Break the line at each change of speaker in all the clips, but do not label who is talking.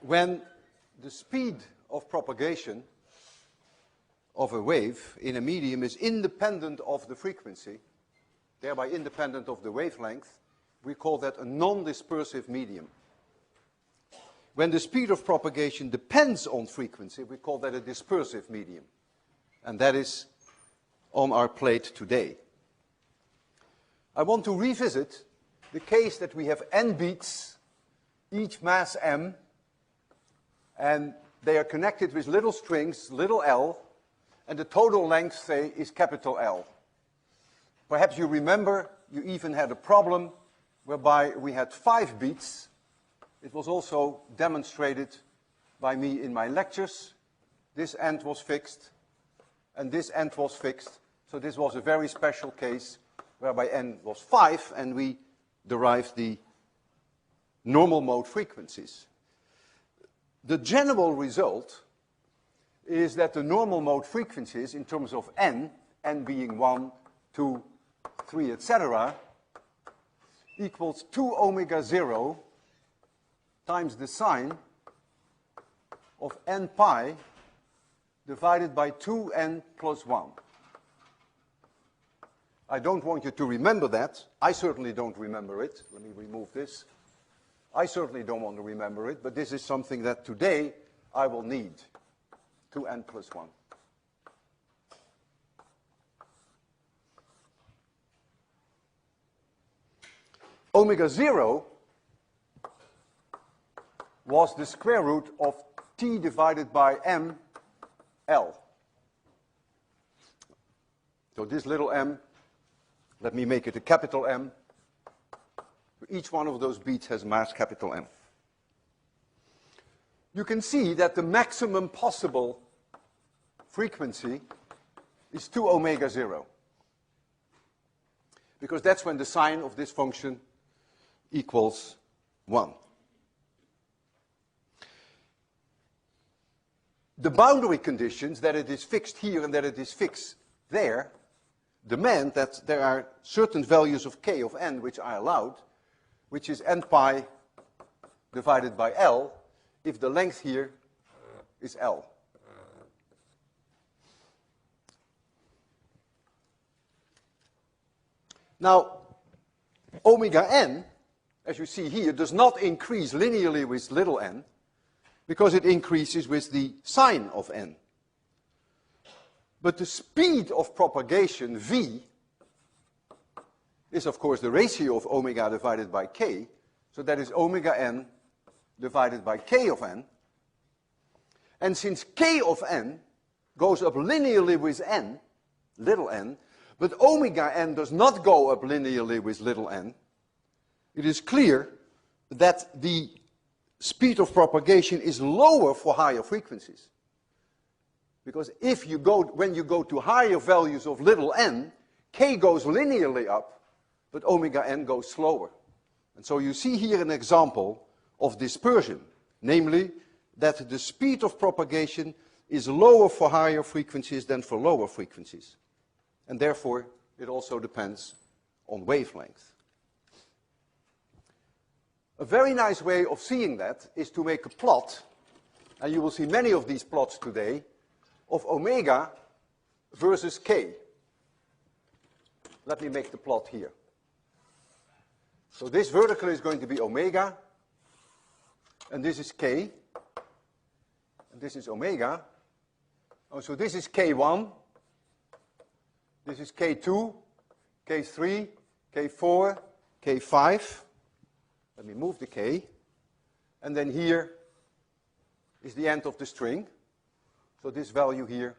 when the speed of propagation of a wave in a medium is independent of the frequency, thereby independent of the wavelength, we call that a non-dispersive medium. When the speed of propagation depends on frequency, we call that a dispersive medium. And that is on our plate today. I want to revisit the case that we have n beats, each mass m, and they are connected with little strings, little l, and the total length, say, is capital L. Perhaps you remember you even had a problem whereby we had 5 beats. It was also demonstrated by me in my lectures. This end was fixed, and this end was fixed. So this was a very special case whereby n was 5, and we derived the normal mode frequencies. The general result is that the normal mode frequencies in terms of n being 1, 2, 3, etc., equals 2 omega 0 times the sine of n pi divided by 2n plus 1. I don't want you to remember that. I certainly don't remember it. Let me remove this. I certainly don't want to remember it, but this is something that today I will need. 2n plus 1. Omega 0 was the square root of t divided by m L. So this little m, let me make it a capital M. Each one of those beats has mass capital M. You can see that the maximum possible frequency is 2 omega 0. Because that's when the sine of this function equals 1. The boundary conditions, that it is fixed here and that it is fixed there, demand that there are certain values of k of n which are allowed, which is n pi divided by L, if the length here is L. Now, omega n, as you see here, does not increase linearly with little n, because it increases with the sine of n. But the speed of propagation, v, is of course the ratio of omega divided by k, so that is omega n divided by k of n. And since k of n goes up linearly with n, little n, but omega n does not go up linearly with little n, it is clear that the speed of propagation is lower for higher frequencies. Because if you go, when you go to higher values of little n, k goes linearly up, but omega n goes slower. And so you see here an example of dispersion, namely that the speed of propagation is lower for higher frequencies than for lower frequencies. And therefore, it also depends on wavelength. A very nice way of seeing that is to make a plot, and you will see many of these plots today, of omega versus k. Let me make the plot here. So this vertical is going to be omega, and this is k, and this is omega. Oh, so this is k1, this is k2, k3, k4, k5. Let me move the k. And then here is the end of the string. So this value here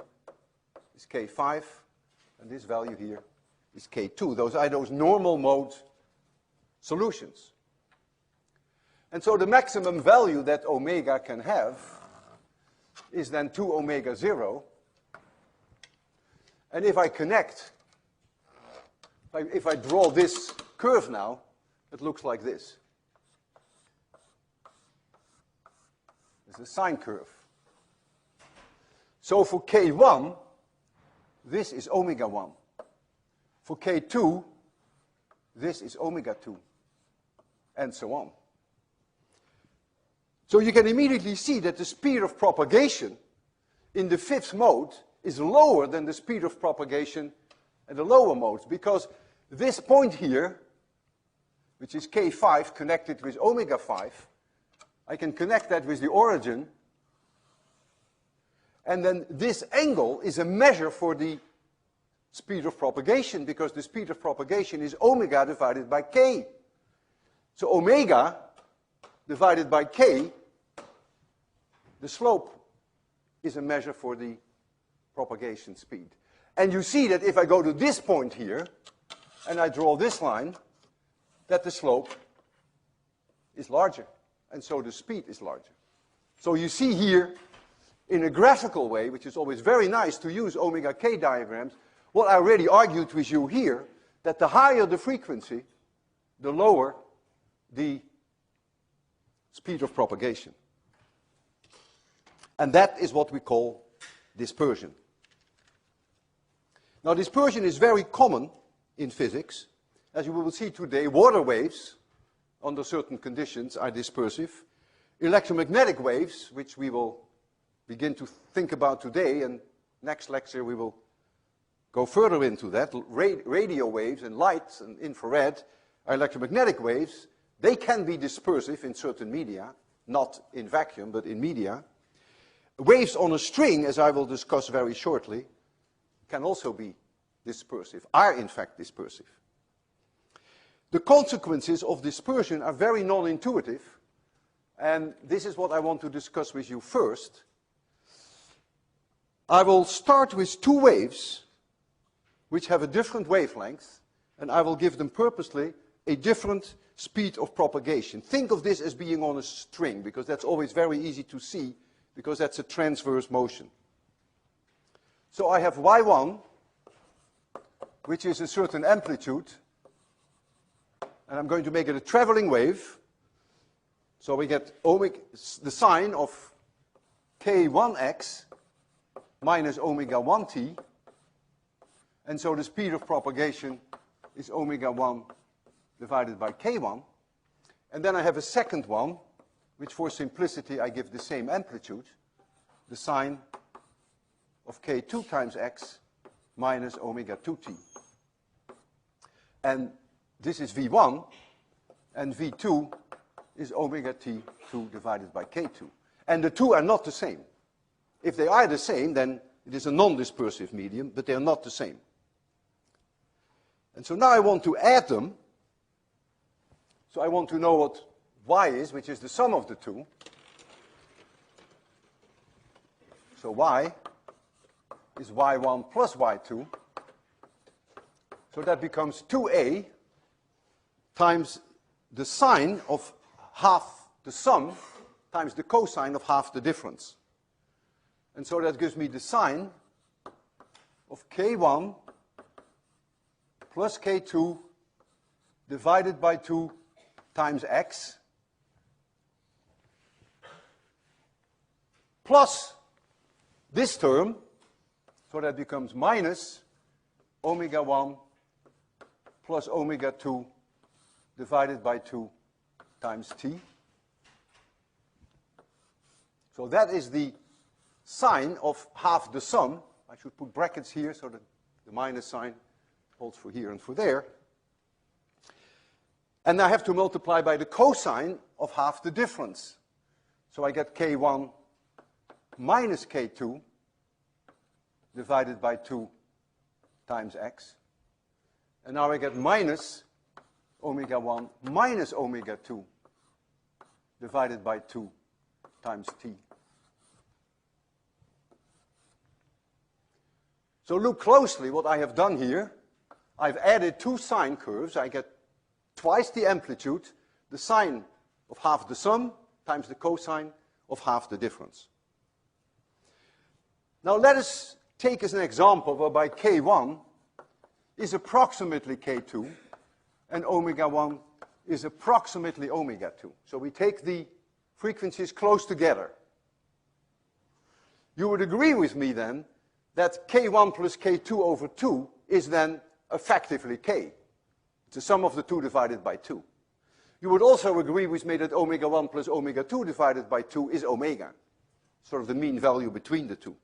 is k5, and this value here is k2. Those are those normal mode solutions. And so the maximum value that omega can have is then 2 omega 0. And if I connect, if I draw this curve now, it looks like this. It's a sine curve. So for k1, this is omega 1. For k2, this is omega 2, and so on. So you can immediately see that the speed of propagation in the fifth mode is lower than the speed of propagation at the lower modes, because this point here, which is k5 connected with omega 5, I can connect that with the origin, and then this angle is a measure for the speed of propagation, because the speed of propagation is omega divided by k. So omega divided by k, the slope, is a measure for the propagation speed. And you see that if I go to this point here, and I draw this line, that the slope is larger, and so the speed is larger. So you see here, in a graphical way, which is always very nice to use omega k diagrams, what I already argued with you here, that the higher the frequency, the lower the speed of propagation. And that is what we call dispersion. Now, dispersion is very common in physics. As you will see today, water waves, under certain conditions, are dispersive. Electromagnetic waves, which we will begin to think about today, and next lecture we will go further into that. Radio waves and light and infrared are electromagnetic waves. They can be dispersive in certain media, not in vacuum, but in media. Waves on a string, as I will discuss very shortly, can also be dispersive, are in fact dispersive. The consequences of dispersion are very non-intuitive, and this is what I want to discuss with you first. I will start with two waves which have a different wavelength, and I will give them purposely a different speed of propagation. Think of this as being on a string, because that's always very easy to see, because that's a transverse motion. So I have y1, which is a certain amplitude, and I'm going to make it a traveling wave. So we get omega, the sine of k1x minus omega 1t, and so the speed of propagation is omega 1 divided by k1. And then I have a second one, which for simplicity I give the same amplitude, the sine of k2 times x minus omega 2t. And this is v1, and v2 is omega t2 divided by k2. And the two are not the same. If they are the same, then it is a non-dispersive medium, but they are not the same. And so now I want to add them. So I want to know what y is, which is the sum of the two. So y is y1 plus y2. So that becomes 2a times the sine of half the sum times the cosine of half the difference. And so that gives me the sine of k1 plus k2 divided by 2 times x plus this term, so that becomes minus omega 1 plus omega 2 divided by 2 times t. So that is the sine of half the sum. I should put brackets here so that the minus sign holds for here and for there. And I have to multiply by the cosine of half the difference. So I get k1 minus k2 divided by 2 times x. And now I get minus omega 1 minus omega 2 divided by 2 times t. So look closely what I have done here. I've added two sine curves. I get twice the amplitude, the sine of half the sum times the cosine of half the difference. Now let us take as an example whereby k1 is approximately k2 and omega 1 is approximately omega 2. So we take the frequencies close together. You would agree with me then that k1 plus k2 over 2 is then effectively k. It's the sum of the two divided by 2. You would also agree with me that omega 1 plus omega 2 divided by 2 is omega, sort of the mean value between the two.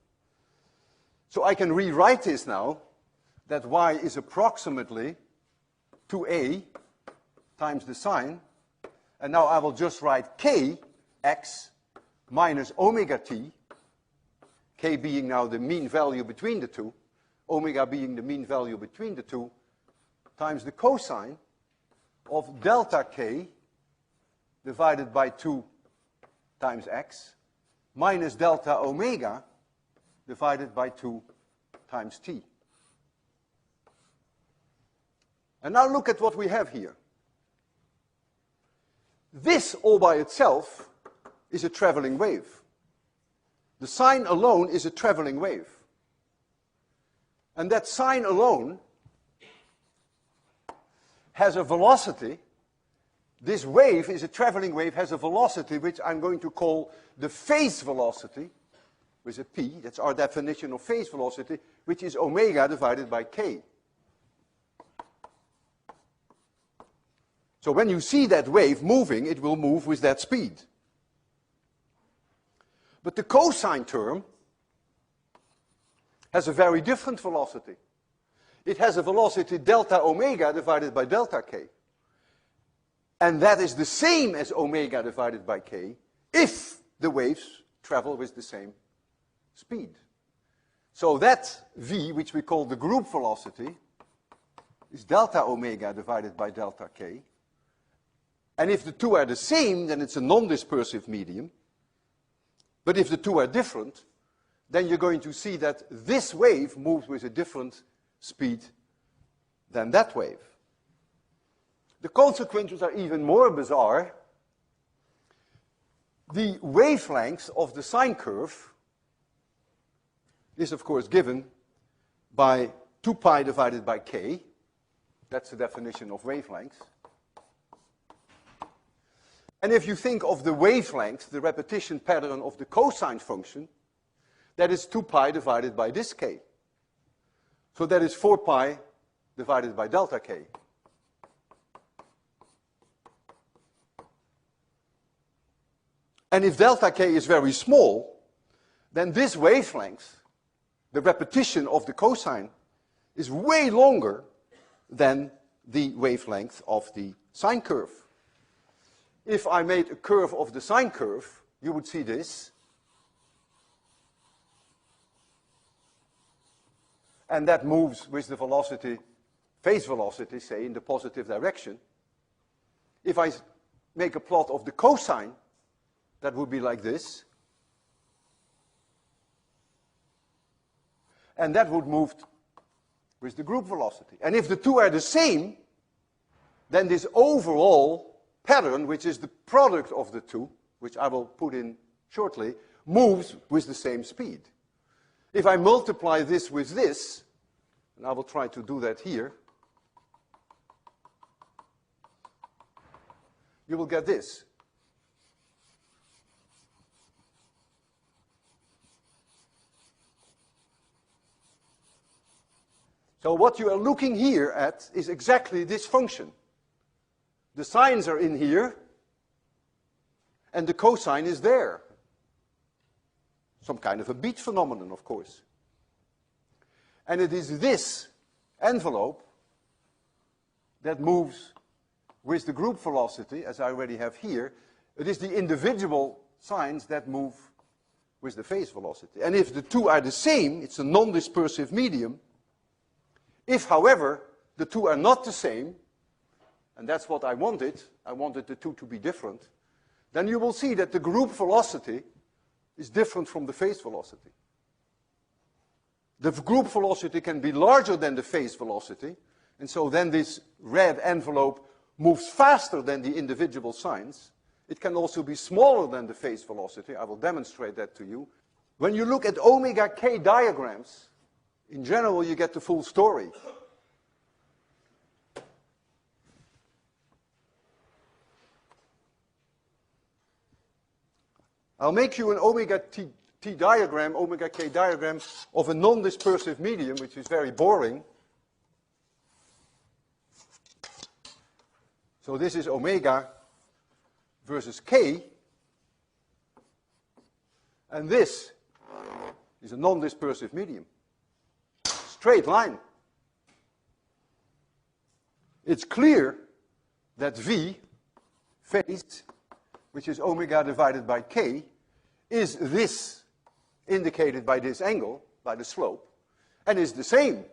So I can rewrite this now, that y is approximately 2a times the sine, and now I will just write k x minus omega t, k being now the mean value between the two, omega being the mean value between the two, times the cosine of delta k divided by 2 times x minus delta omega divided by 2 times t. And now look at what we have here. This all by itself is a traveling wave. The sine alone is a traveling wave. And that sine alone has a velocity. This wave is a traveling wave, has a velocity which I'm going to call the phase velocity, with a p, that's our definition of phase velocity, which is omega divided by k. So when you see that wave moving, it will move with that speed. But the cosine term has a very different velocity. It has a velocity delta omega divided by delta k. And that is the same as omega divided by k if the waves travel with the same speed. So that v, which we call the group velocity, is delta omega divided by delta k. And if the two are the same, then it's a non-dispersive medium. But if the two are different, then you're going to see that this wave moves with a different speed than that wave. The consequences are even more bizarre. The wavelength of the sine curve is, of course, given by 2 pi divided by k. That's the definition of wavelength. And if you think of the wavelength, the repetition pattern of the cosine function, that is 2 pi divided by this k. So that is 4 pi divided by delta k. And if delta k is very small, then this wavelength, the repetition of the cosine, is way longer than the wavelength of the sine curve. If I made a curve of the sine curve, you would see this. And that moves with the velocity, phase velocity, say, in the positive direction. If I make a plot of the cosine, that would be like this. And that would move with the group velocity. And if the two are the same, then this overall pattern, which is the product of the two, which I will put in shortly, moves with the same speed. If I multiply this with this, and I will try to do that here, you will get this. So what you are looking here at is exactly this function. The sines are in here, and the cosine is there. Some kind of a beat phenomenon, of course. And it is this envelope that moves with the group velocity, as I already have here. It is the individual sines that move with the phase velocity. And if the two are the same, it's a non-dispersive medium. If, however, the two are not the same, and that's what I wanted the two to be different, then you will see that the group velocity is different from the phase velocity. The group velocity can be larger than the phase velocity, and so then this red envelope moves faster than the individual sines. It can also be smaller than the phase velocity. I will demonstrate that to you. When you look at omega k diagrams, in general, you get the full story. I'll make you an omega t diagram, omega k diagram of a non-dispersive medium, which is very boring. So this is omega versus k, and this is a non-dispersive medium. Straight line. It's clear that V, phase, which is omega divided by k, is this indicated by this angle, by the slope, and is the same.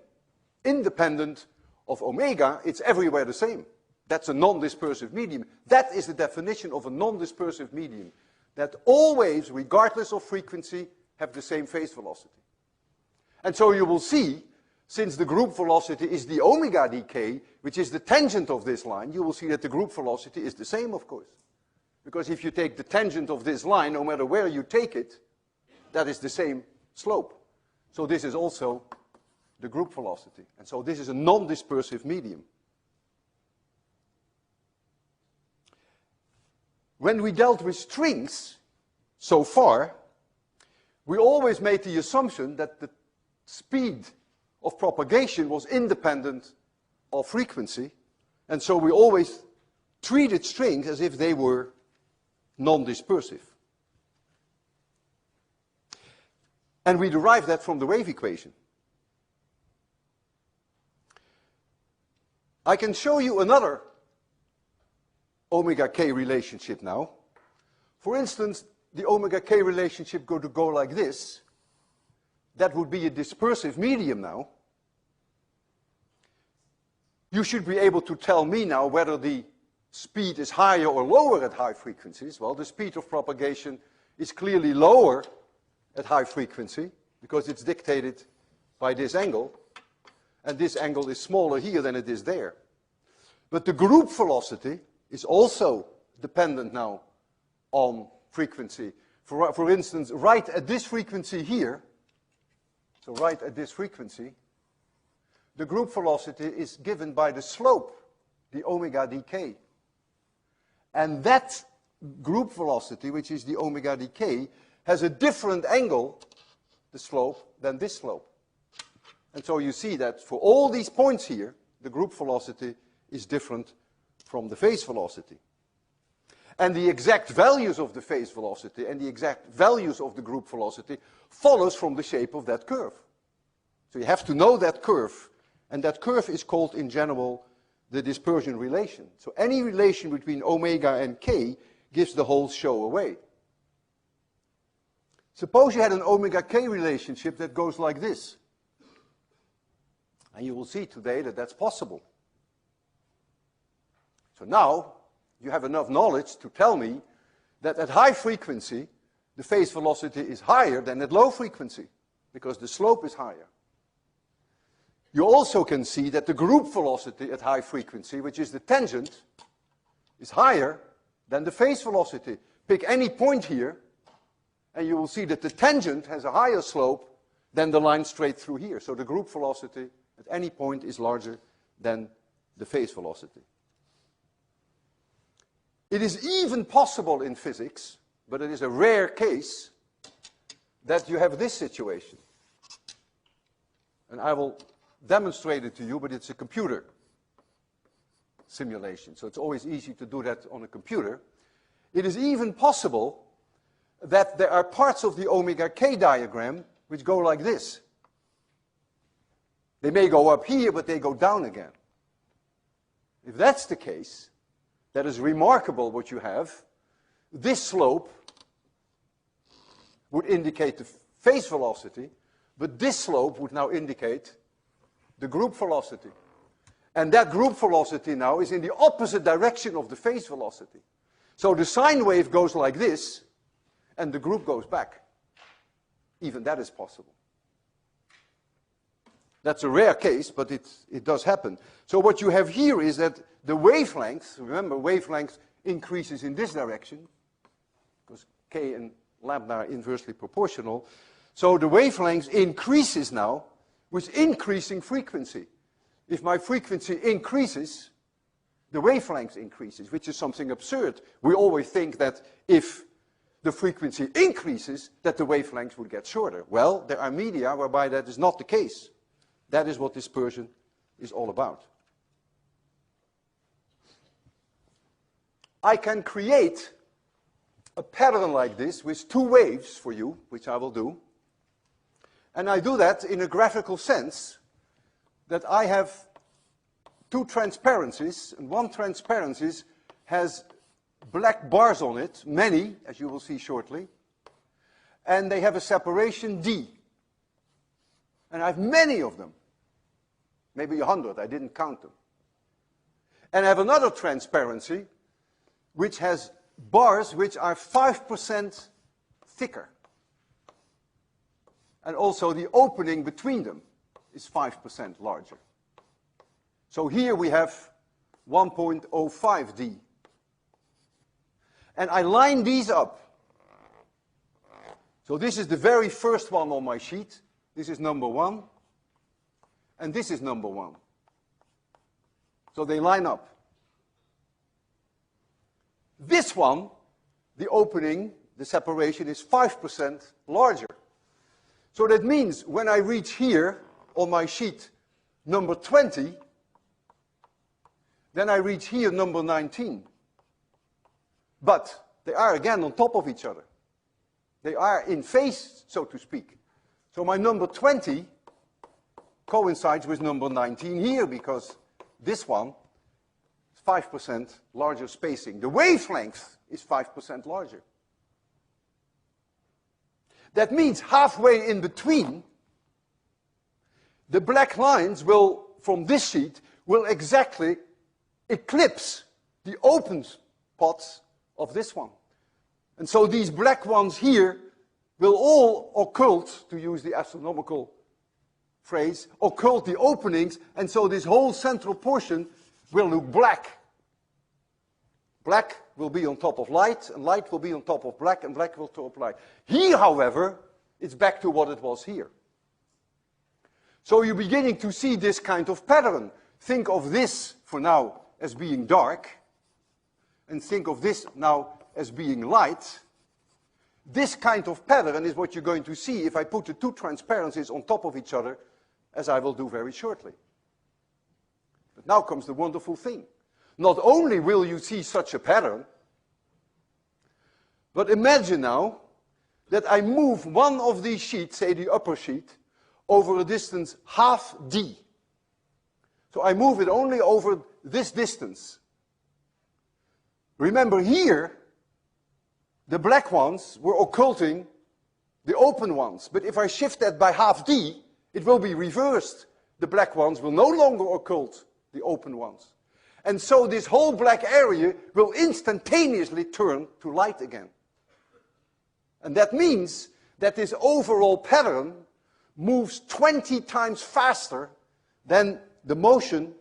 Independent of omega, it's everywhere the same. That's a non-dispersive medium. That is the definition of a non-dispersive medium, that always, regardless of frequency, have the same phase velocity. And so you will see, since the group velocity is the omega dk, which is the tangent of this line, you will see that the group velocity is the same, of course. Because if you take the tangent of this line, no matter where you take it, that is the same slope. So this is also the group velocity. And so this is a non-dispersive medium. When we dealt with strings so far, we always made the assumption that the speed of propagation was independent of frequency, and so we always treated strings as if they were non-dispersive. And we derived that from the wave equation. I can show you another omega k relationship now. For instance, the omega k relationship go like this. That would be a dispersive medium now. You should be able to tell me now whether the speed is higher or lower at high frequencies. Well, the speed of propagation is clearly lower at high frequency because it's dictated by this angle, and this angle is smaller here than it is there. But the group velocity is also dependent now on frequency. For instance, right at this frequency here, so right at this frequency, the group velocity is given by the slope, the omega dk. And that group velocity, which is the omega dk, has a different angle, the slope, than this slope. And so you see that for all these points here, the group velocity is different from the phase velocity. And the exact values of the phase velocity and the exact values of the group velocity follows from the shape of that curve. So you have to know that curve, and that curve is called in general the dispersion relation. So any relation between omega and k gives the whole show away. Suppose you had an omega k relationship that goes like this. And you will see today that that's possible. So now you have enough knowledge to tell me that at high frequency, the phase velocity is higher than at low frequency, because the slope is higher. You also can see that the group velocity at high frequency, which is the tangent, is higher than the phase velocity. Pick any point here, and you will see that the tangent has a higher slope than the line straight through here. So the group velocity at any point is larger than the phase velocity. It is even possible in physics, but it is a rare case, that you have this situation. And I will demonstrate it to you, but it's a computer simulation, so it's always easy to do that on a computer. It is even possible that there are parts of the omega k diagram which go like this. They may go up here, but they go down again. If that's the case, that is remarkable what you have. This slope would indicate the phase velocity, but this slope would now indicate the group velocity. And that group velocity now is in the opposite direction of the phase velocity. So the sine wave goes like this, and the group goes back. Even that is possible. That's a rare case, but it does happen. So what you have here is that the wavelength, remember wavelength increases in this direction, because k and lambda are inversely proportional. So the wavelength increases now with increasing frequency. If my frequency increases, the wavelength increases, which is something absurd. We always think that if the frequency increases, that the wavelength would get shorter. Well, there are media whereby that is not the case. That is what dispersion is all about. I can create a pattern like this with two waves for you, which I will do. And I do that in a graphical sense, that I have two transparencies, and one transparency has black bars on it, many, as you will see shortly, and they have a separation d. And I have many of them, maybe 100, I didn't count them. And I have another transparency, which has bars which are 5% thicker. And also the opening between them is 5% larger. So here we have 1.05D. And I line these up. So this is the very first one on my sheet. This is number 1. And this is number 1. So they line up. This one, the opening, the separation is 5% larger. So that means when I reach here on my sheet number 20, then I reach here number 19. But they are again on top of each other. They are in phase, so to speak. So my number 20 coincides with number 19 here, because this one is 5% larger spacing. The wavelength is 5% larger. That means halfway in between, the black lines will, from this sheet, will exactly eclipse the open spots of this one. And so these black ones here will all occult, to use the astronomical phrase, occult the openings, and so this whole central portion will look black. Black will be on top of light, and light will be on top of black, and black will top of light. Here, however, it's back to what it was here. So you're beginning to see this kind of pattern. Think of this, for now, as being dark, and think of this now as being light. This kind of pattern is what you're going to see if I put the two transparencies on top of each other, as I will do very shortly. But now comes the wonderful thing. Not only will you see such a pattern, but imagine now that I move one of these sheets, say the upper sheet, over a distance half d. So I move it only over this distance. Remember here, the black ones were occulting the open ones. But if I shift that by half d, it will be reversed. The black ones will no longer occult the open ones. And so this whole black area will instantaneously turn to light again. And that means that this overall pattern moves 20 times faster than the motion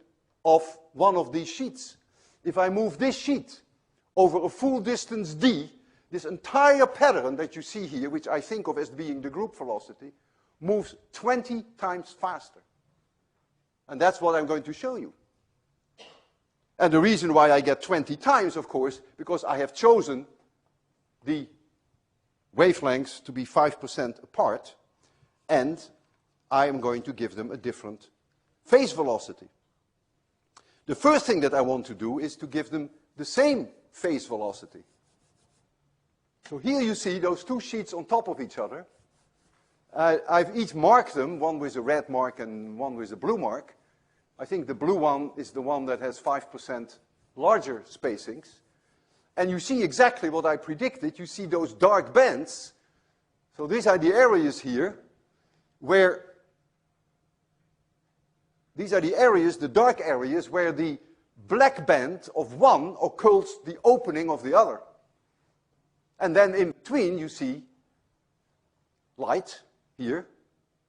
of one of these sheets. If I move this sheet over a full distance d, this entire pattern that you see here, which I think of as being the group velocity, moves 20 times faster. And that's what I'm going to show you. And the reason why I get 20 times, of course, because I have chosen the wavelengths to be 5% apart, and I am going to give them a different phase velocity. The first thing that I want to do is to give them the same phase velocity. So here you see those two sheets on top of each other. I've each marked them, one with a red mark and one with a blue mark. I think the blue one is the one that has 5% larger spacings. And you see exactly what I predicted. You see those dark bands. So these are the areas here where, these are the areas, the dark areas, where the black band of one occults the opening of the other. And then in between you see light here,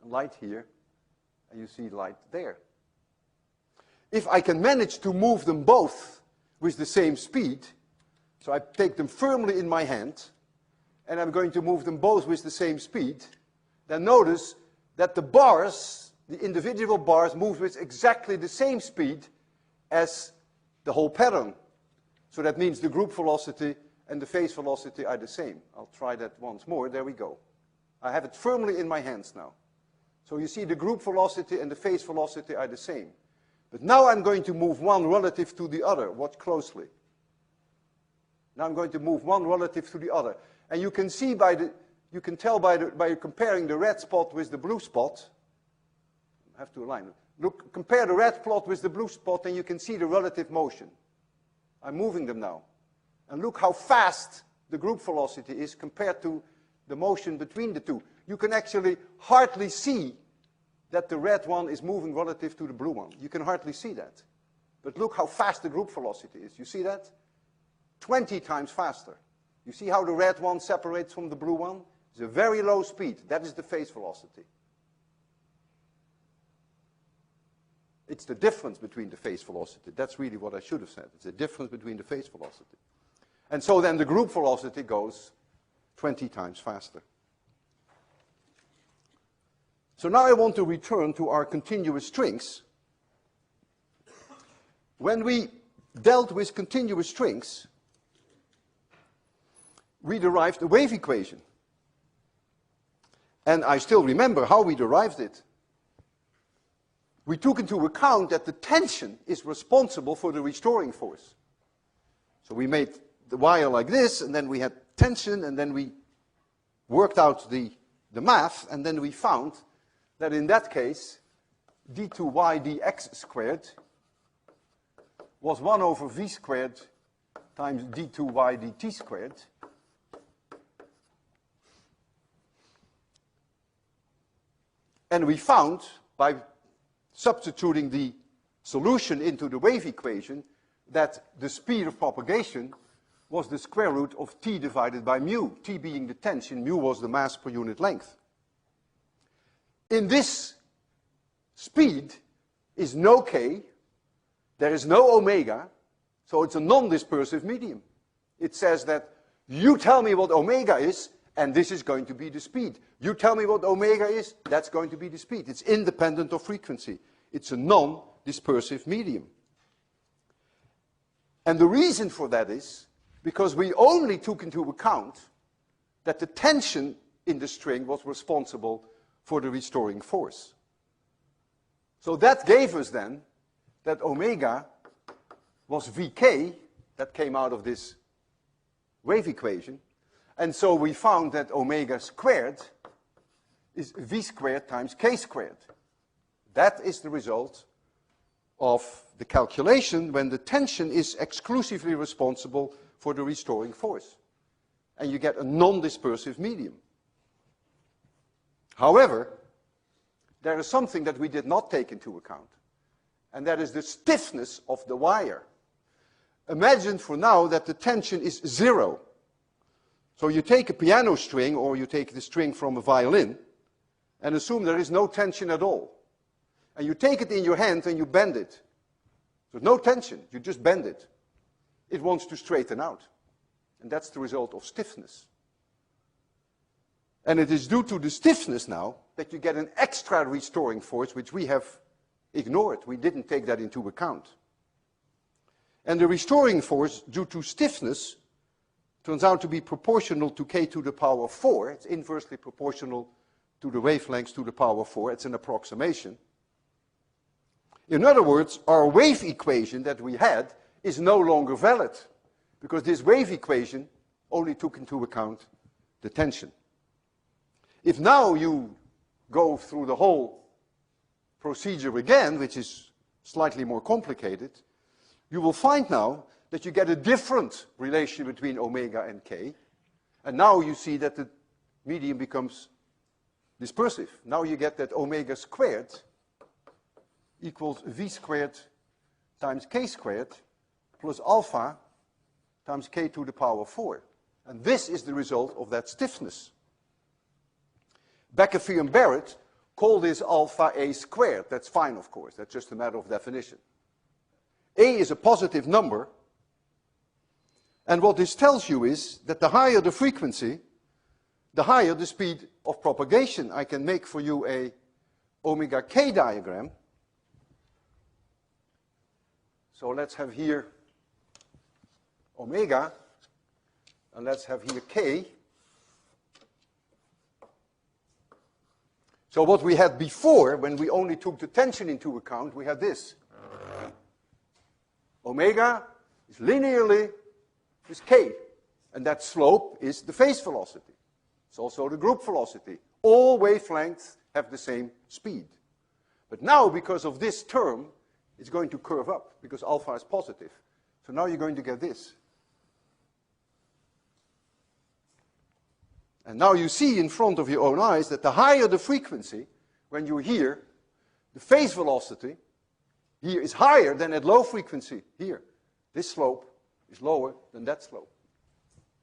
and light here, and you see light there. If I can manage to move them both with the same speed, so I take them firmly in my hand, and I'm going to move them both with the same speed, then notice that the bars, the individual bars, move with exactly the same speed as the whole pattern. So that means the group velocity and the phase velocity are the same. I'll try that once more. There we go. I have it firmly in my hands now. So you see the group velocity and the phase velocity are the same. But now I'm going to move one relative to the other. Watch closely. Now I'm going to move one relative to the other. And you can see you can tell by comparing the red spot with the blue spot. I have to align it. Look, compare the red plot with the blue spot and you can see the relative motion. I'm moving them now. And look how fast the group velocity is compared to the motion between the two. You can actually hardly see that the red one is moving relative to the blue one. You can hardly see that. But look how fast the group velocity is. You see that? 20 times faster. You see how the red one separates from the blue one? It's a very low speed. That is the phase velocity. It's the difference between the phase velocity. That's really what I should have said. It's the difference between the phase velocity. And so then the group velocity goes 20 times faster. So now I want to return to our continuous strings. When we dealt with continuous strings, we derived a wave equation. And I still remember how we derived it. We took into account that the tension is responsible for the restoring force. So we made the wire like this, and then we had tension, and then we worked out the math, and then we found that in that case, d2y dx squared was 1 over v squared times d2y dt squared. And we found, by substituting the solution into the wave equation, that the speed of propagation was the square root of t divided by mu, t being the tension, mu was the mass per unit length. In this speed is no k, there is no omega, so it's a non-dispersive medium. It says that you tell me what omega is, and this is going to be the speed. You tell me what omega is, that's going to be the speed. It's independent of frequency. It's a non-dispersive medium. And the reason for that is because we only took into account that the tension in the string was responsible for the restoring force. So that gave us then that omega was Vk, that came out of this wave equation. And so we found that omega squared is V squared times K squared. That is the result of the calculation when the tension is exclusively responsible for the restoring force. And you get a non-dispersive medium. However, there is something that we did not take into account, and that is the stiffness of the wire. Imagine for now that the tension is 0. So you take a piano string, or you take the string from a violin, and assume there is no tension at all. And you take it in your hand and you bend it. There's no tension, you just bend it. It wants to straighten out. And that's the result of stiffness. And it is due to the stiffness now that you get an extra restoring force, which we have ignored. We didn't take that into account. And the restoring force due to stiffness turns out to be proportional to k to the power 4. It's inversely proportional to the wavelengths to the power 4. It's an approximation. In other words, our wave equation that we had is no longer valid, because this wave equation only took into account the tension. If now you go through the whole procedure again, which is slightly more complicated, you will find now that you get a different relation between omega and k. And now you see that the medium becomes dispersive. Now you get that omega squared equals v squared times k squared plus alpha times k to the power 4. And this is the result of that stiffness. Becker and Barrett call this alpha a squared. That's fine, of course. That's just a matter of definition. A is a positive number. And what this tells you is that the higher the frequency, the higher the speed of propagation. I can make for you a omega k diagram. So let's have here omega, and let's have here k. So what we had before, when we only took the tension into account, we had this. Omega is linearly with k. And that slope is the phase velocity. It's also the group velocity. All wavelengths have the same speed. But now, because of this term, it's going to curve up, because alpha is positive. So now you're going to get this. And now you see in front of your own eyes that the higher the frequency, when you're here, the phase velocity here is higher than at low frequency here. This slope is lower than that slope.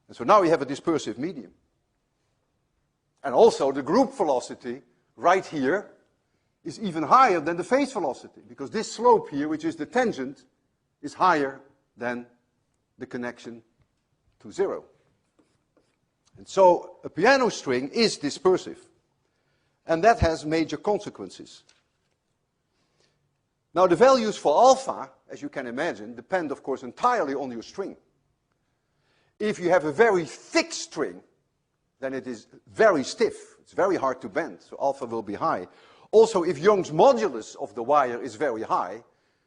And so now we have a dispersive medium. And also the group velocity right here is even higher than the phase velocity, because this slope here, which is the tangent, is higher than the connection to 0. And so a piano string is dispersive. And that has major consequences. Now the values for alpha, as you can imagine, depend of course entirely on your string. If you have a very thick string, then it is very stiff. It's very hard to bend, so alpha will be high. Also, if Young's modulus of the wire is very high,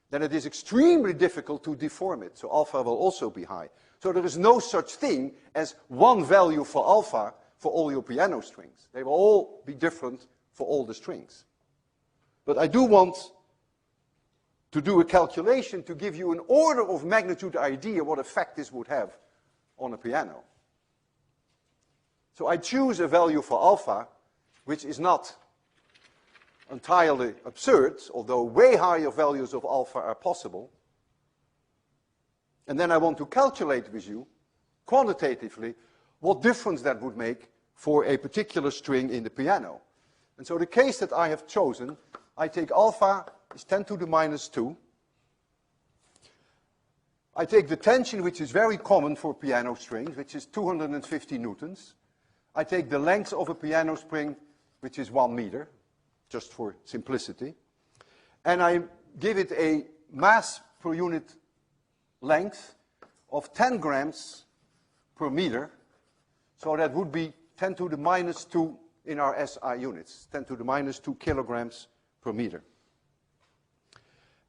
then it is extremely difficult to deform it, so alpha will also be high. So there is no such thing as one value for alpha for all your piano strings. They will all be different for all the strings. But I do want to do a calculation to give you an order of magnitude idea what effect this would have on a piano. So I choose a value for alpha, which is not entirely absurd, although way higher values of alpha are possible. And then I want to calculate with you, quantitatively, what difference that would make for a particular string in the piano. And so the case that I have chosen, I take alpha is 10 to the minus 2. I take the tension, which is very common for piano strings, which is 250 newtons. I take the length of a piano string, which is 1 meter, just for simplicity. And I give it a mass per unit length of 10 grams per meter. So that would be 10 to the minus 2 in our SI units, 10 to the minus 2 kilograms per meter.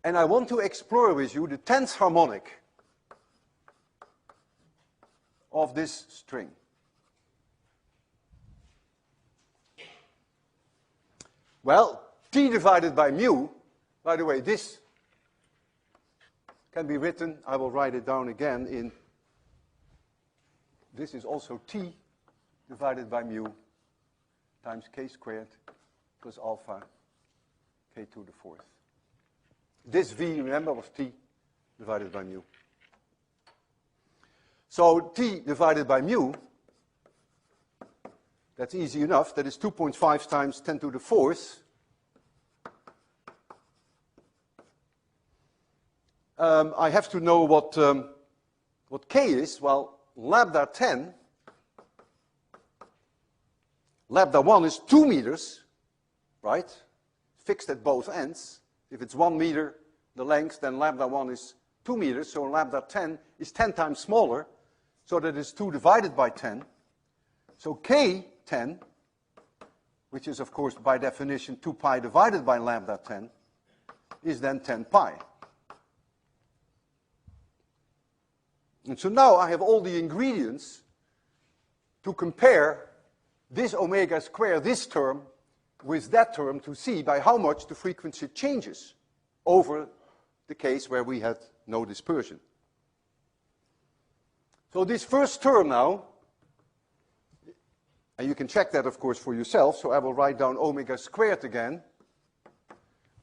And I want to explore with you the 10th harmonic of this string. Well, T divided by mu, by the way, this can be written, I will write it down again in, this is also T divided by mu times k squared plus alpha k to the 4th. This V, remember, was T divided by mu. So T divided by mu, that's easy enough. That is 2.5 times 10 to the 4th. I have to know what K is. Well, lambda 10, lambda 1 is 2 meters, right? Fixed at both ends. If it's 1 meter, the length, then lambda 1 is 2 meters. So lambda 10 is 10 times smaller. So that is 2 divided by 10. So K 10, which is of course by definition 2 pi divided by lambda 10, is then 10 pi. And so now I have all the ingredients to compare this omega square, this term, with that term to see by how much the frequency changes over the case where we had no dispersion. So this first term now, and you can check that, of course, for yourself. So I will write down omega squared again,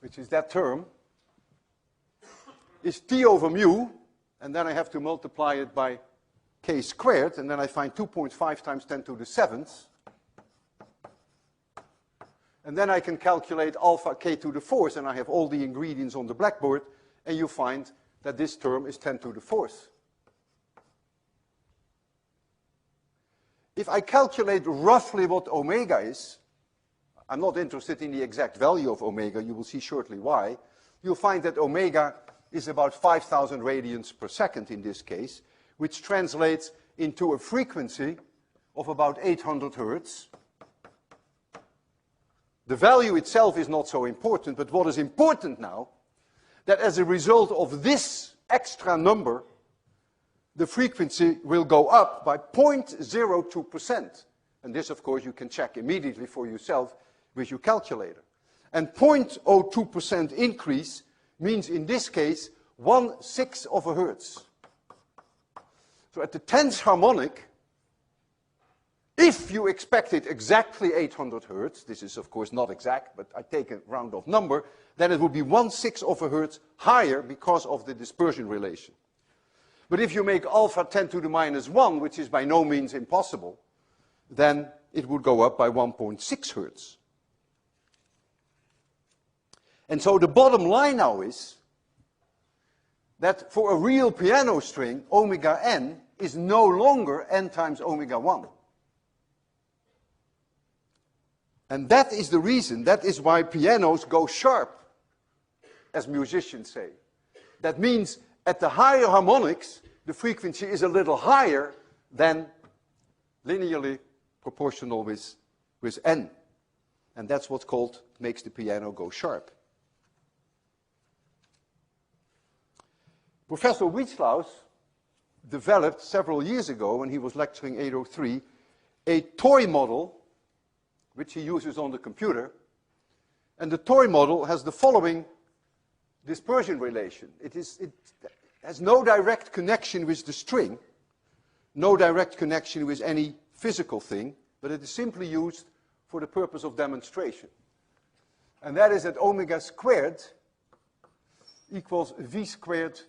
which is that term, is T over mu, and then I have to multiply it by k squared, and then I find 2.5 times 10 to the 7th. And then I can calculate alpha k to the 4th, and I have all the ingredients on the blackboard, and you find that this term is 10 to the 4th. If I calculate roughly what omega is, I'm not interested in the exact value of omega, you will see shortly why, you'll find that omega is about 5,000 radians per second in this case, which translates into a frequency of about 800 hertz. The value itself is not so important, but what is important now, that as a result of this extra number, the frequency will go up by 0.02%. And this, of course, you can check immediately for yourself with your calculator. And 0.02% increase means, in this case, 1/6 of a hertz. So at the 10th harmonic, if you expect it exactly 800 hertz, this is of course not exact, but I take a round off number, then it would be 1/6 of a hertz higher because of the dispersion relation. But if you make alpha 10 to the minus 1, which is by no means impossible, then it would go up by 1.6 hertz. And so the bottom line now is that for a real piano string, omega n is no longer n times omega 1. And that is the reason, that is why pianos go sharp, as musicians say. That means at the higher harmonics, the frequency is a little higher than linearly proportional with n. And that's what's called, makes the piano go sharp. Professor Wietzlaus developed several years ago, when he was lecturing 803, a toy model which he uses on the computer. And the toy model has the following dispersion relation. It has no direct connection with the string, no direct connection with any physical thing, but it is simply used for the purpose of demonstration. And that is that omega squared equals v squared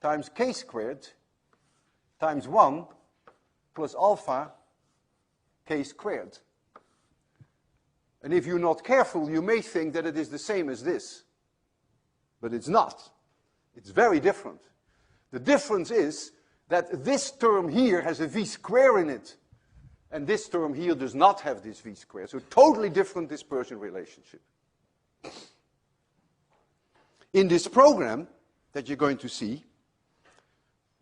times k squared times 1 plus alpha k squared. And if you're not careful, you may think that it is the same as this. But it's not. It's very different. The difference is that this term here has a v square in it, and this term here does not have this v square. So totally different dispersion relationship. In this program that you're going to see,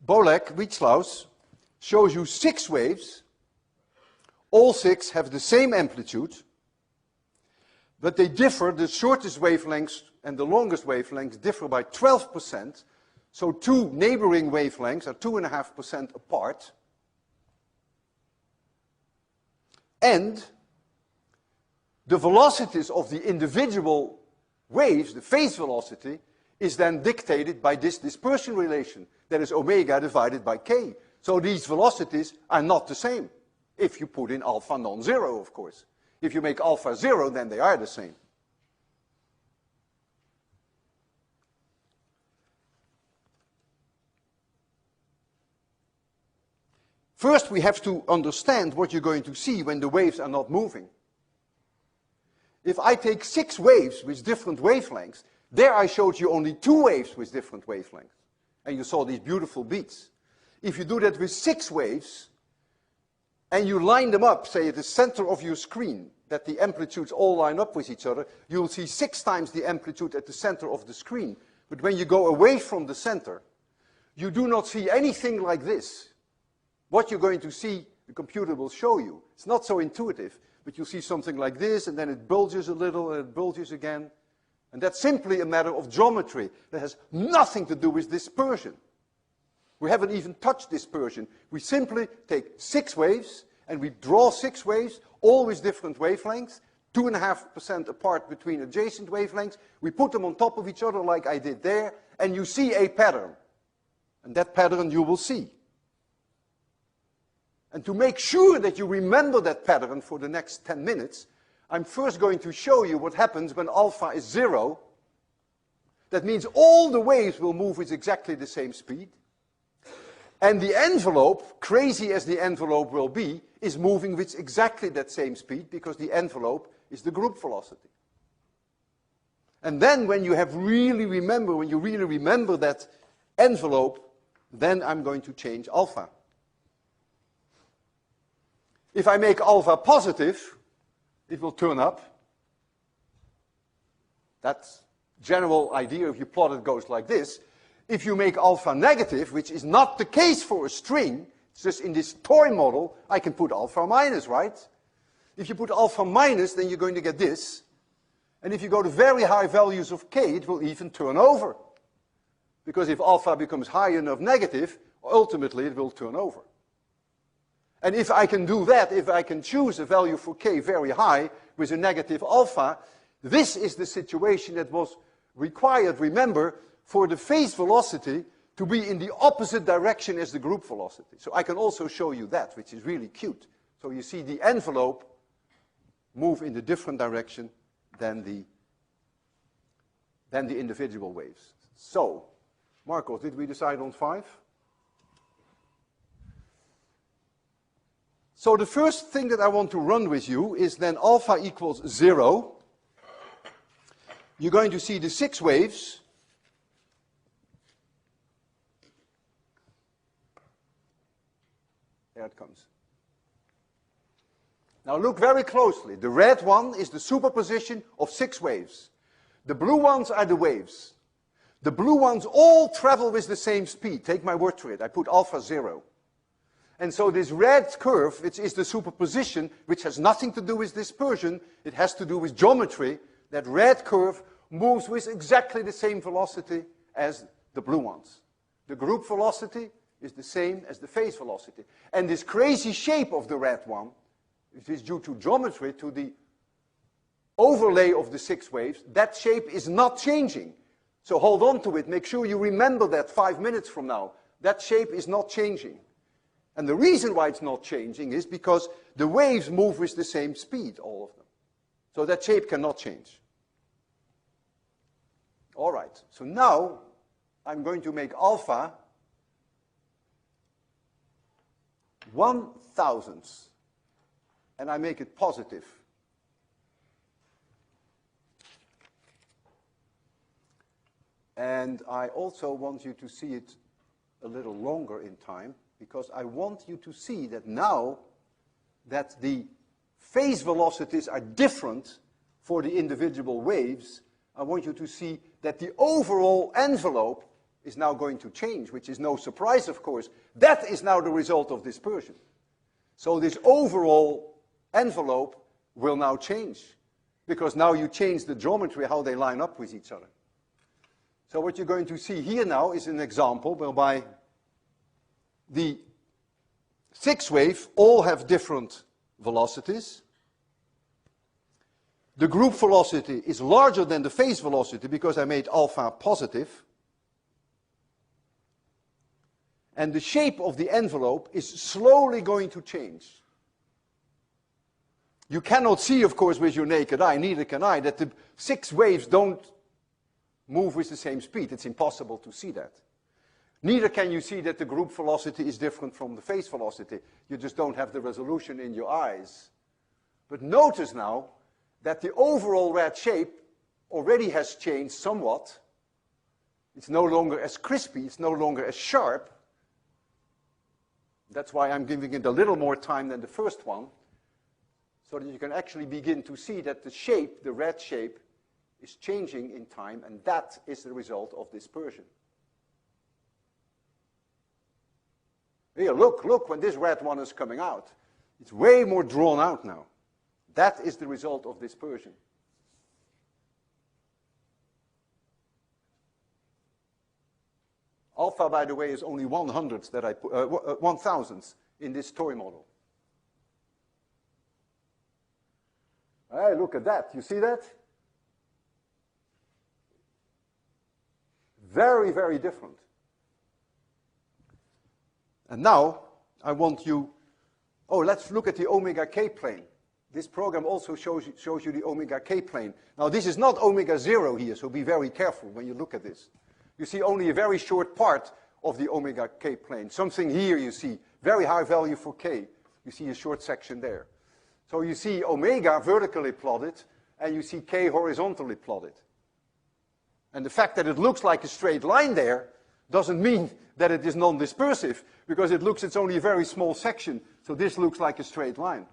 Bolek, Wietzlaus, shows you 6 waves. All 6 have the same amplitude, but they differ. The shortest wavelengths and the longest wavelengths differ by 12%. So 2 neighboring wavelengths are 2.5% apart. And the velocities of the individual waves, the phase velocity, is then dictated by this dispersion relation. That is omega divided by k. So these velocities are not the same. If you put in alpha non-zero, of course. If you make alpha 0, then they are the same. First, we have to understand what you're going to see when the waves are not moving. If I take 6 waves with different wavelengths, there I showed you only 2 waves with different wavelengths. And you saw these beautiful beats. If you do that with 6 waves, and you line them up, say at the center of your screen, that the amplitudes all line up with each other, you will see 6 times the amplitude at the center of the screen. But when you go away from the center, you do not see anything like this. What you're going to see, the computer will show you. It's not so intuitive, but you'll see something like this, and then it bulges a little, and it bulges again. And that's simply a matter of geometry. That has nothing to do with dispersion. We haven't even touched dispersion. We simply take 6 waves, and we draw 6 waves, all with different wavelengths, 2.5% apart between adjacent wavelengths. We put them on top of each other like I did there, and you see a pattern. And that pattern you will see. And to make sure that you remember that pattern for the next 10 minutes, I'm first going to show you what happens when alpha is 0. That means all the waves will move with exactly the same speed. And the envelope, crazy as the envelope will be, is moving with exactly that same speed, because the envelope is the group velocity. And then when you really remember that envelope, then I'm going to change alpha. If I make alpha positive, it will turn up. That's general idea. If you plot it, goes like this. If you make alpha negative, which is not the case for a string, it's just in this toy model, I can put alpha minus, right? If you put alpha minus, then you're going to get this. And if you go to very high values of k, it will even turn over. Because if alpha becomes high enough negative, ultimately it will turn over. And if I can do that, if I can choose a value for k very high with a negative alpha, this is the situation that was required, remember, for the phase velocity to be in the opposite direction as the group velocity. So I can also show you that, which is really cute. So you see the envelope move in a different direction than the individual waves. So, Marcos, did we decide on 5? So the first thing that I want to run with you is then alpha equals 0. You're going to see the 6 waves. There it comes. Now look very closely. The red one is the superposition of 6 waves. The blue ones are the waves. The blue ones all travel with the same speed. Take my word for it. I put alpha 0. And so this red curve, which is the superposition, which has nothing to do with dispersion, it has to do with geometry. That red curve moves with exactly the same velocity as the blue ones. The group velocity is the same as the phase velocity. And this crazy shape of the red one, which is due to geometry, to the overlay of the 6 waves, that shape is not changing. So hold on to it. Make sure you remember that 5 minutes from now. That shape is not changing. And the reason why it's not changing is because the waves move with the same speed, all of them. So that shape cannot change. All right, so now I'm going to make alpha 1/1000th, and I make it positive. And I also want you to see it a little longer in time, because I want you to see that now that the phase velocities are different for the individual waves, I want you to see that the overall envelope is now going to change, which is no surprise, of course. That is now the result of dispersion. So this overall envelope will now change, because now you change the geometry, how they line up with each other. So what you're going to see here now is an example whereby the 6 waves all have different velocities. The group velocity is larger than the phase velocity because I made alpha positive. And the shape of the envelope is slowly going to change. You cannot see, of course, with your naked eye, neither can I, that the 6 waves don't move with the same speed. It's impossible to see that. Neither can you see that the group velocity is different from the phase velocity. You just don't have the resolution in your eyes. But notice now that the overall red shape already has changed somewhat. It's no longer as crispy, it's no longer as sharp. That's why I'm giving it a little more time than the first one, so that you can actually begin to see that the shape, the red shape, is changing in time, and that is the result of dispersion. Here, look, when this red one is coming out, it's way more drawn out now. That is the result of dispersion. Alpha, by the way, is only 1/100th that I put, 1/1000th in this toy model. Hey, look at that. You see that? Very, very different. And now, I want you, let's look at the omega k plane. This program also shows you the omega k plane. Now, this is not omega 0 here, so be very careful when you look at this. You see only a very short part of the omega k plane. Something here you see, very high value for k. You see a short section there. So you see omega vertically plotted, and you see k horizontally plotted. And the fact that it looks like a straight line there doesn't mean that it is non-dispersive, because it's only a very small section, so this looks like a straight line.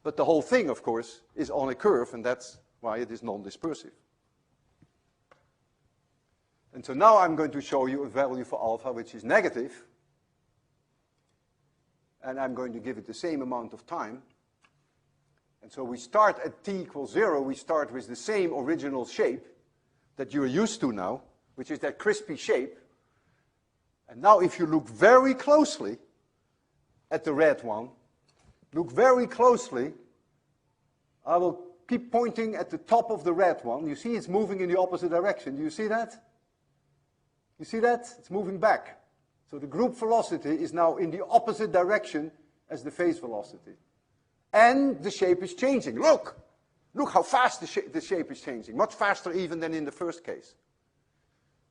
But the whole thing, of course, is on a curve, and that's why it is non-dispersive. And so now I'm going to show you a value for alpha which is negative, and I'm going to give it the same amount of time. And so we start at t equals 0, we start with the same original shape that you're used to now, which is that crispy shape. And now if you look very closely at the red one, look very closely, I will keep pointing at the top of the red one. You see it's moving in the opposite direction. Do you see that? You see that? It's moving back. So the group velocity is now in the opposite direction as the phase velocity. And the shape is changing. Look! Look how fast the shape is changing. Much faster even than in the first case.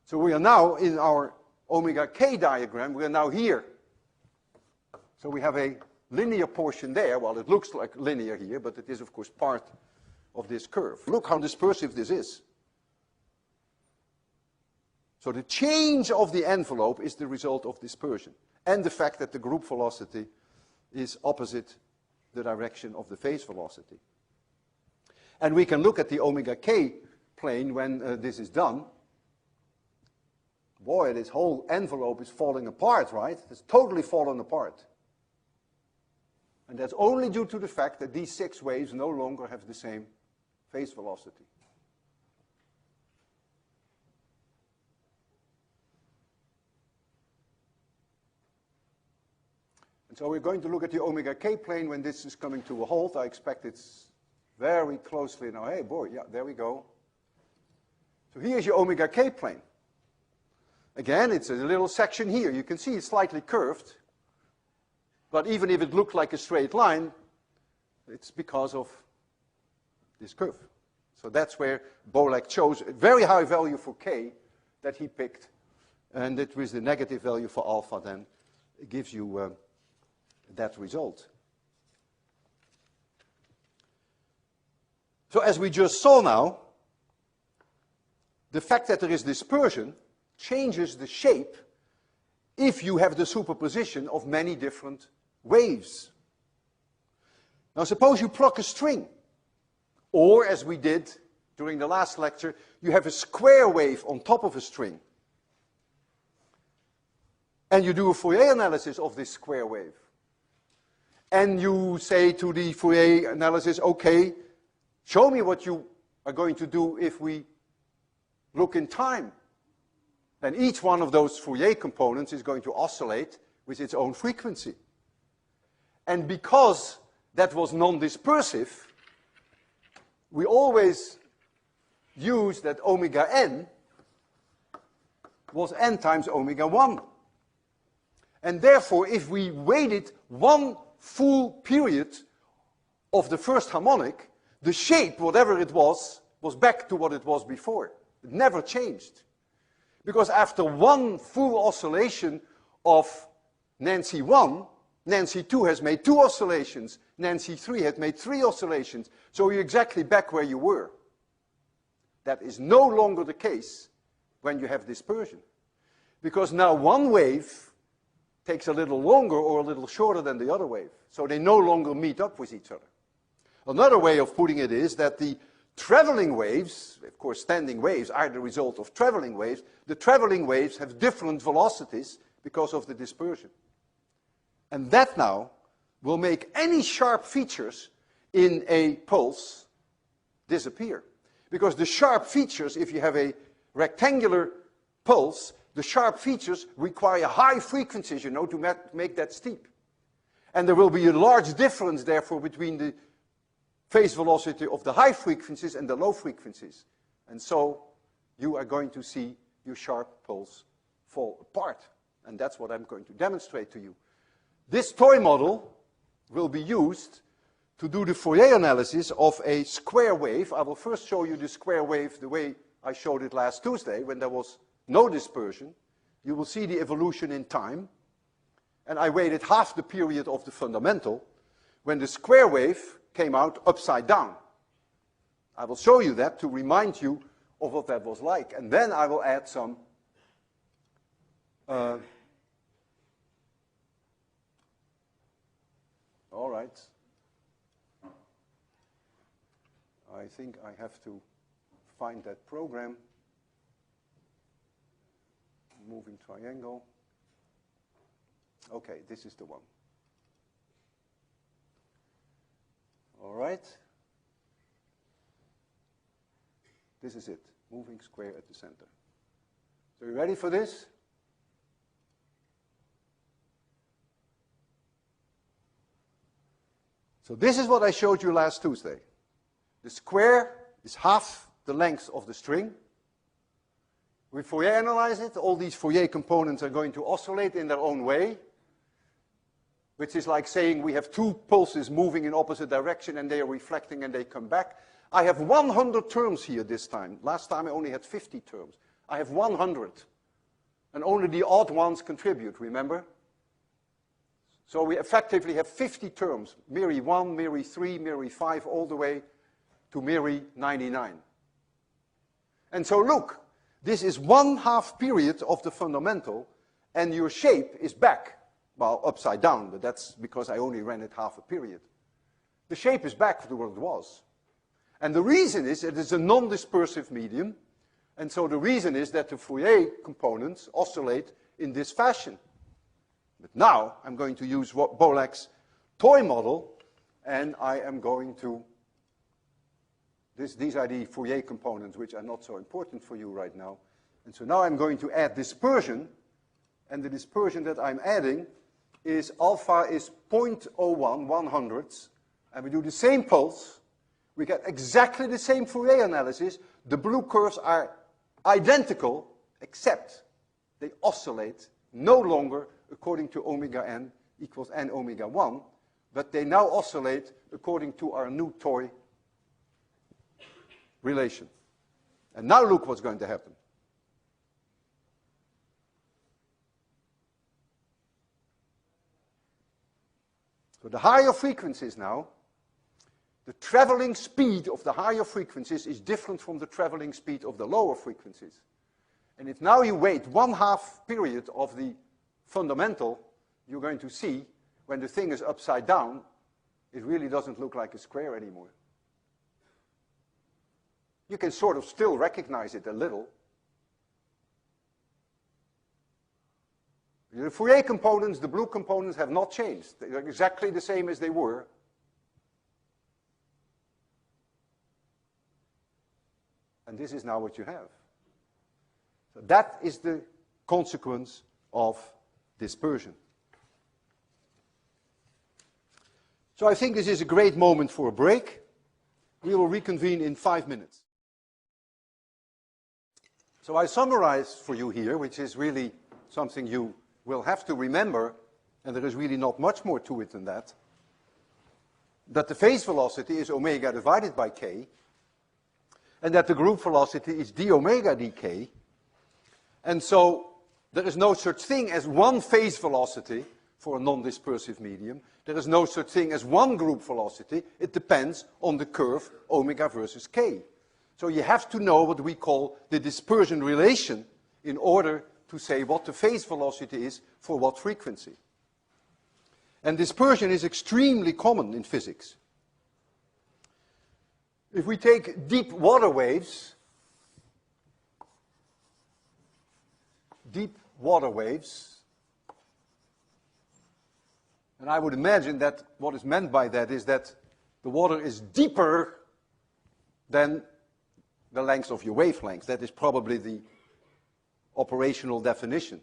So we are now in our omega k diagram, we are now here. So we have a linear portion there. Well, it looks like linear here, but it is of course part of this curve. Look how dispersive this is. So the change of the envelope is the result of dispersion, and the fact that the group velocity is opposite the direction of the phase velocity. And we can look at the omega k plane when this is done. Boy, this whole envelope is falling apart, right? It's totally fallen apart. And that's only due to the fact that these 6 waves no longer have the same phase velocity. And so we're going to look at the omega k plane when this is coming to a halt. I expect it's very closely now. Hey, boy, yeah, there we go. So here's your omega k plane. Again, it's a little section here. You can see it's slightly curved. But even if it looked like a straight line, it's because of this curve. So that's where Bolek chose a very high value for k that he picked. And it with the negative value for alpha, then it gives you that result. So as we just saw now, the fact that there is dispersion changes the shape if you have the superposition of many different waves. Now suppose you pluck a string, or as we did during the last lecture, you have a square wave on top of a string. And you do a Fourier analysis of this square wave. And you say to the Fourier analysis, okay, show me what you are going to do if we look in time. Then each one of those Fourier components is going to oscillate with its own frequency. And because that was non-dispersive, we always use that omega n was n times omega 1. And therefore, if we waited one full period of the first harmonic, the shape, whatever it was back to what it was before. It never changed. Because after one full oscillation of Nancy 1, Nancy 2 has made 2 oscillations, Nancy 3 had made 3 oscillations, so you're exactly back where you were. That is no longer the case when you have dispersion. Because now one wave takes a little longer or a little shorter than the other wave, so they no longer meet up with each other. Another way of putting it is that the traveling waves, of course standing waves are the result of traveling waves, the traveling waves have different velocities because of the dispersion. And that now will make any sharp features in a pulse disappear. Because the sharp features, if you have a rectangular pulse, the sharp features require high frequencies, you know, to make that steep. And there will be a large difference, therefore, between the phase velocity of the high frequencies and the low frequencies. And so you are going to see your sharp pulse fall apart. And that's what I'm going to demonstrate to you. This toy model will be used to do the Fourier analysis of a square wave. I will first show you the square wave the way I showed it last Tuesday when there was no dispersion. You will see the evolution in time. And I waited half the period of the fundamental when the square wave came out upside down. I will show you that to remind you of what that was like. And then I will add some all right. I think I have to find that program. Moving triangle. Okay, this is the one. All right. This is it. Moving square at the center. So you ready for this? So this is what I showed you last Tuesday. The square is half the length of the string. We Fourier analyze it. All these Fourier components are going to oscillate in their own way, which is like saying we have two pulses moving in opposite direction and they are reflecting and they come back. I have 100 terms here this time. Last time I only had 50 terms. I have 100. And only the odd ones contribute, remember? So we effectively have 50 terms, Miri 1, Miri 3, Miri 5, all the way to Miri 99. And so look, this is 1/2 period of the fundamental, and your shape is back. Well, upside down, but that's because I only ran it half a period. The shape is back to what it was. And the reason is it is a non-dispersive medium, and so the reason is that the Fourier components oscillate in this fashion. But now I'm going to use Bolak's toy model, and I am going to, these are the Fourier components which are not so important for you right now. And so now I'm going to add dispersion, and the dispersion that I'm adding is alpha is 0.01, 100ths, and we do the same pulse. We get exactly the same Fourier analysis. The blue curves are identical, except they oscillate no longer according to omega n equals n omega 1, but they now oscillate according to our new toy relation. And now look what's going to happen. So the higher frequencies now, the traveling speed of the higher frequencies is different from the traveling speed of the lower frequencies. And if now you wait 1/2 period of the fundamental, you're going to see when the thing is upside down, it really doesn't look like a square anymore. You can sort of still recognize it a little. The Fourier components, the blue components, have not changed. They're exactly the same as they were. And this is now what you have. So that is the consequence of dispersion. So I think this is a great moment for a break. We will reconvene in 5 minutes. So I summarized for you here, which is really something you will have to remember, and there is really not much more to it than that the phase velocity is omega divided by k, and that the group velocity is d omega dk. And so there is no such thing as one phase velocity for a non-dispersive medium. There is no such thing as one group velocity. It depends on the curve omega versus k. So you have to know what we call the dispersion relation in order to say what the phase velocity is for what frequency. And dispersion is extremely common in physics. If we take deep water waves, and I would imagine that what is meant by that is that the water is deeper than the length of your wavelength. That is probably the operational definition.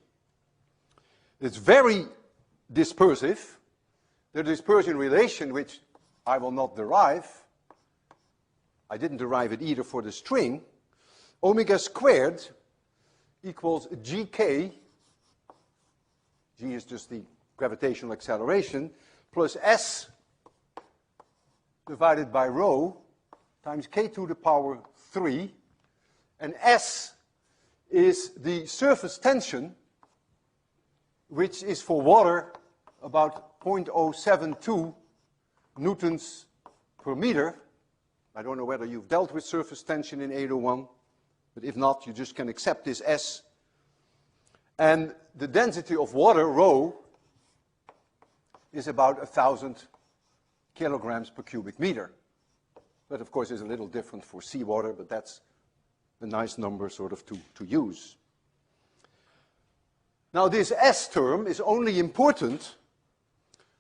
It's very dispersive. The dispersion relation, which I will not derive, I didn't derive it either for the string, omega squared equals gk, g is just the gravitational acceleration, plus s divided by rho times k to the power 3, and s is the surface tension, which is for water about 0.072 newtons per meter. I don't know whether you've dealt with surface tension in 801, but if not, you just can accept this S. And the density of water, rho, is about 1,000 kilograms per cubic meter. But of course, it's a little different for seawater, but that's a nice number sort of to use. Now, this S term is only important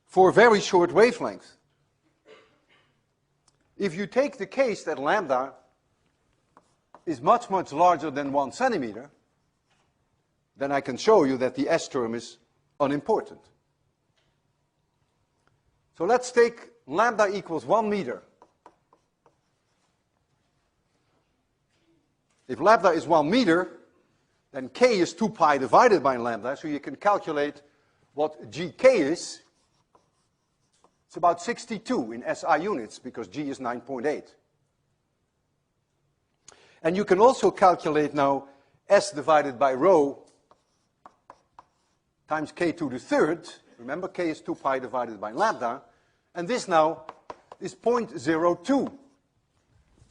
for very short wavelengths. If you take the case that lambda is much, much larger than 1 centimeter, then I can show you that the S term is unimportant. So let's take lambda equals 1 meter, if lambda is 1 meter, then k is 2 pi divided by lambda, so you can calculate what gk is. It's about 62 in SI units, because g is 9.8. And you can also calculate now S divided by rho times k to the third. Remember, k is 2 pi divided by lambda. And this now is 0.02.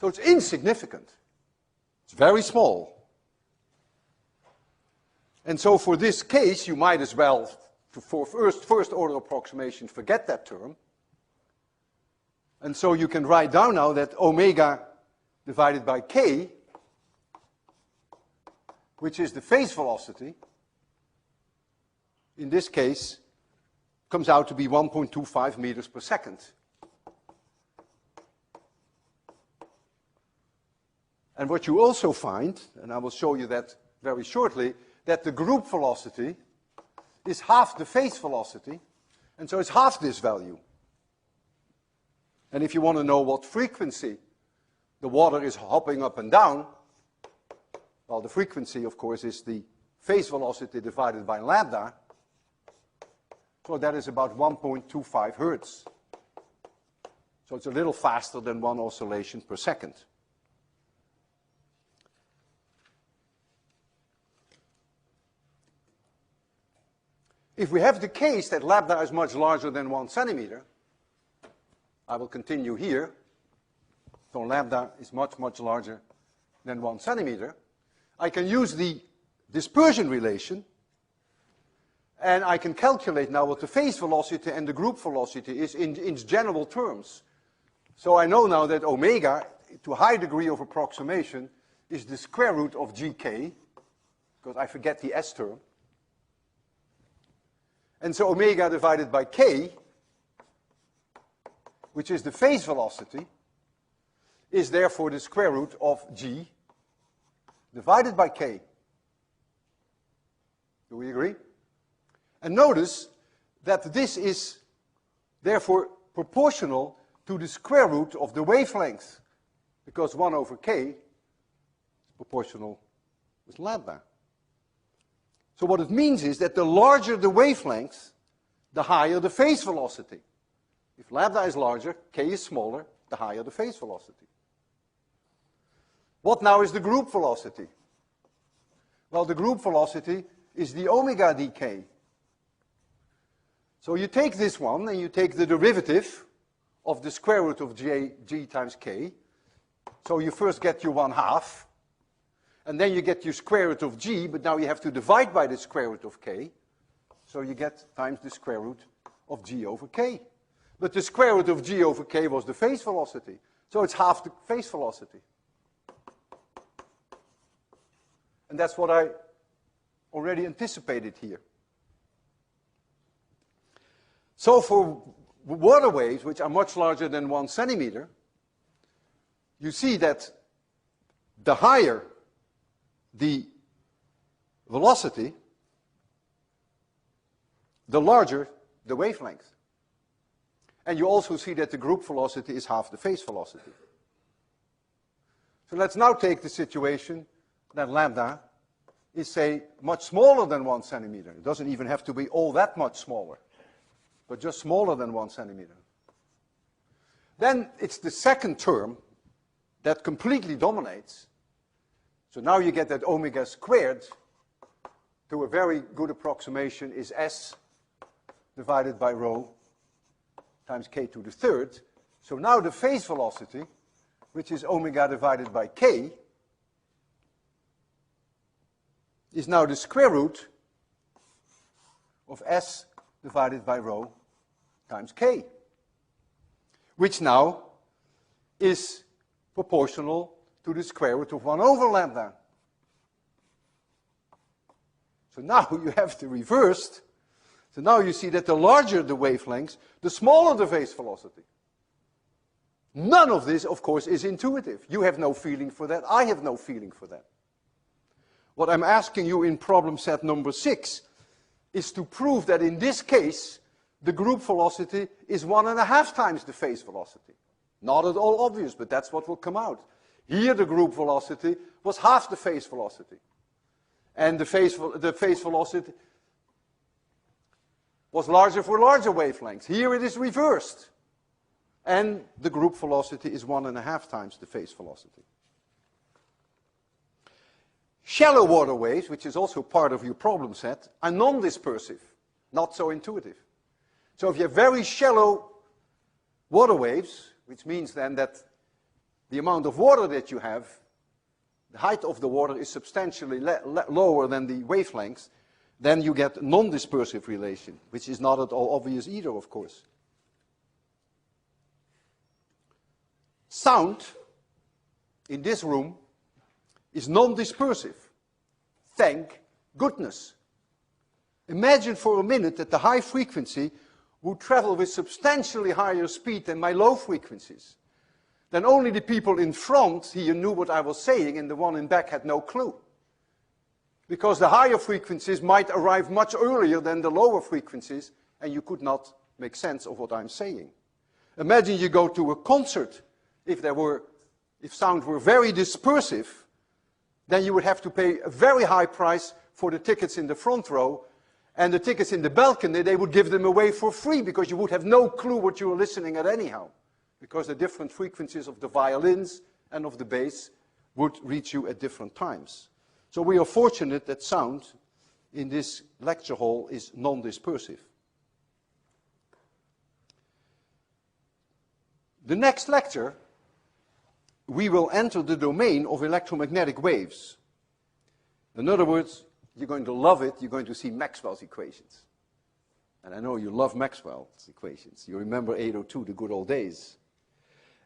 So it's insignificant. It's very small. And so for this case, you might as well, for first order approximation, forget that term. And so you can write down now that omega divided by k, which is the phase velocity, in this case, comes out to be 1.25 meters per second. And what you also find, and I will show you that very shortly, that the group velocity is half the phase velocity, and so it's half this value. And if you want to know what frequency the water is hopping up and down, well, the frequency, of course, is the phase velocity divided by lambda. So that is about 1.25 hertz. So it's a little faster than 1 oscillation per second. If we have the case that lambda is much larger than 1 centimeter, I will continue here. So lambda is much, much larger than 1 centimeter. I can use the dispersion relation, and I can calculate now what the phase velocity and the group velocity is in general terms. So I know now that omega, to a high degree of approximation, is the square root of gk, because I forget the s term. And so omega divided by k, which is the phase velocity, is therefore the square root of g divided by k. Do we agree? And notice that this is therefore proportional to the square root of the wavelength, because 1 over k is proportional with lambda. So what it means is that the larger the wavelength, the higher the phase velocity. If lambda is larger, k is smaller, the higher the phase velocity. What now is the group velocity? Well, the group velocity is the omega dk. So you take this one and you take the derivative of the square root of g times k. So you first get your 1/2, and then you get your square root of g, but now you have to divide by the square root of k. So you get times the square root of g over k. But the square root of g over k was the phase velocity. So it's half the phase velocity. And that's what I already anticipated here. So for water waves, which are much larger than 1 centimeter, you see that the higher the velocity, the larger the wavelength. And you also see that the group velocity is half the phase velocity. So let's now take the situation that lambda is, say, much smaller than 1 centimeter. It doesn't even have to be all that much smaller, but just smaller than 1 centimeter. Then it's the second term that completely dominates. So now you get that omega squared, to a very good approximation, is s divided by rho times k to the third. So now the phase velocity, which is omega divided by k, is now the square root of s divided by rho times k, which now is proportional to the square root of 1 over lambda. So now you have the reversed. So now you see that the larger the wavelength, the smaller the phase velocity. None of this, of course, is intuitive. You have no feeling for that. I have no feeling for that. What I'm asking you in problem set number 6 is to prove that in this case, the group velocity is 1.5 times the phase velocity. Not at all obvious, but that's what will come out. Here the group velocity was half the phase velocity. And the phase velocity was larger for larger wavelengths. Here it is reversed. And the group velocity is 1.5 times the phase velocity. Shallow water waves, which is also part of your problem set, are non-dispersive, not so intuitive. So if you have very shallow water waves, which means then that the amount of water that you have, the height of the water is substantially lower than the wavelengths, then you get non-dispersive relation, which is not at all obvious either, of course. Sound in this room is non-dispersive. Thank goodness. Imagine for a minute that the high frequency would travel with substantially higher speed than my low frequencies. Then only the people in front here knew what I was saying, and the one in back had no clue. Because the higher frequencies might arrive much earlier than the lower frequencies, and you could not make sense of what I'm saying. Imagine you go to a concert. If sound were very dispersive, then you would have to pay a very high price for the tickets in the front row, and the tickets in the balcony, they would give them away for free, because you would have no clue what you were listening at anyhow, because the different frequencies of the violins and of the bass would reach you at different times. So we are fortunate that sound in this lecture hall is non-dispersive. The next lecture, we will enter the domain of electromagnetic waves. In other words, you're going to love it, you're going to see Maxwell's equations. And I know you love Maxwell's equations. You remember 802, the good old days.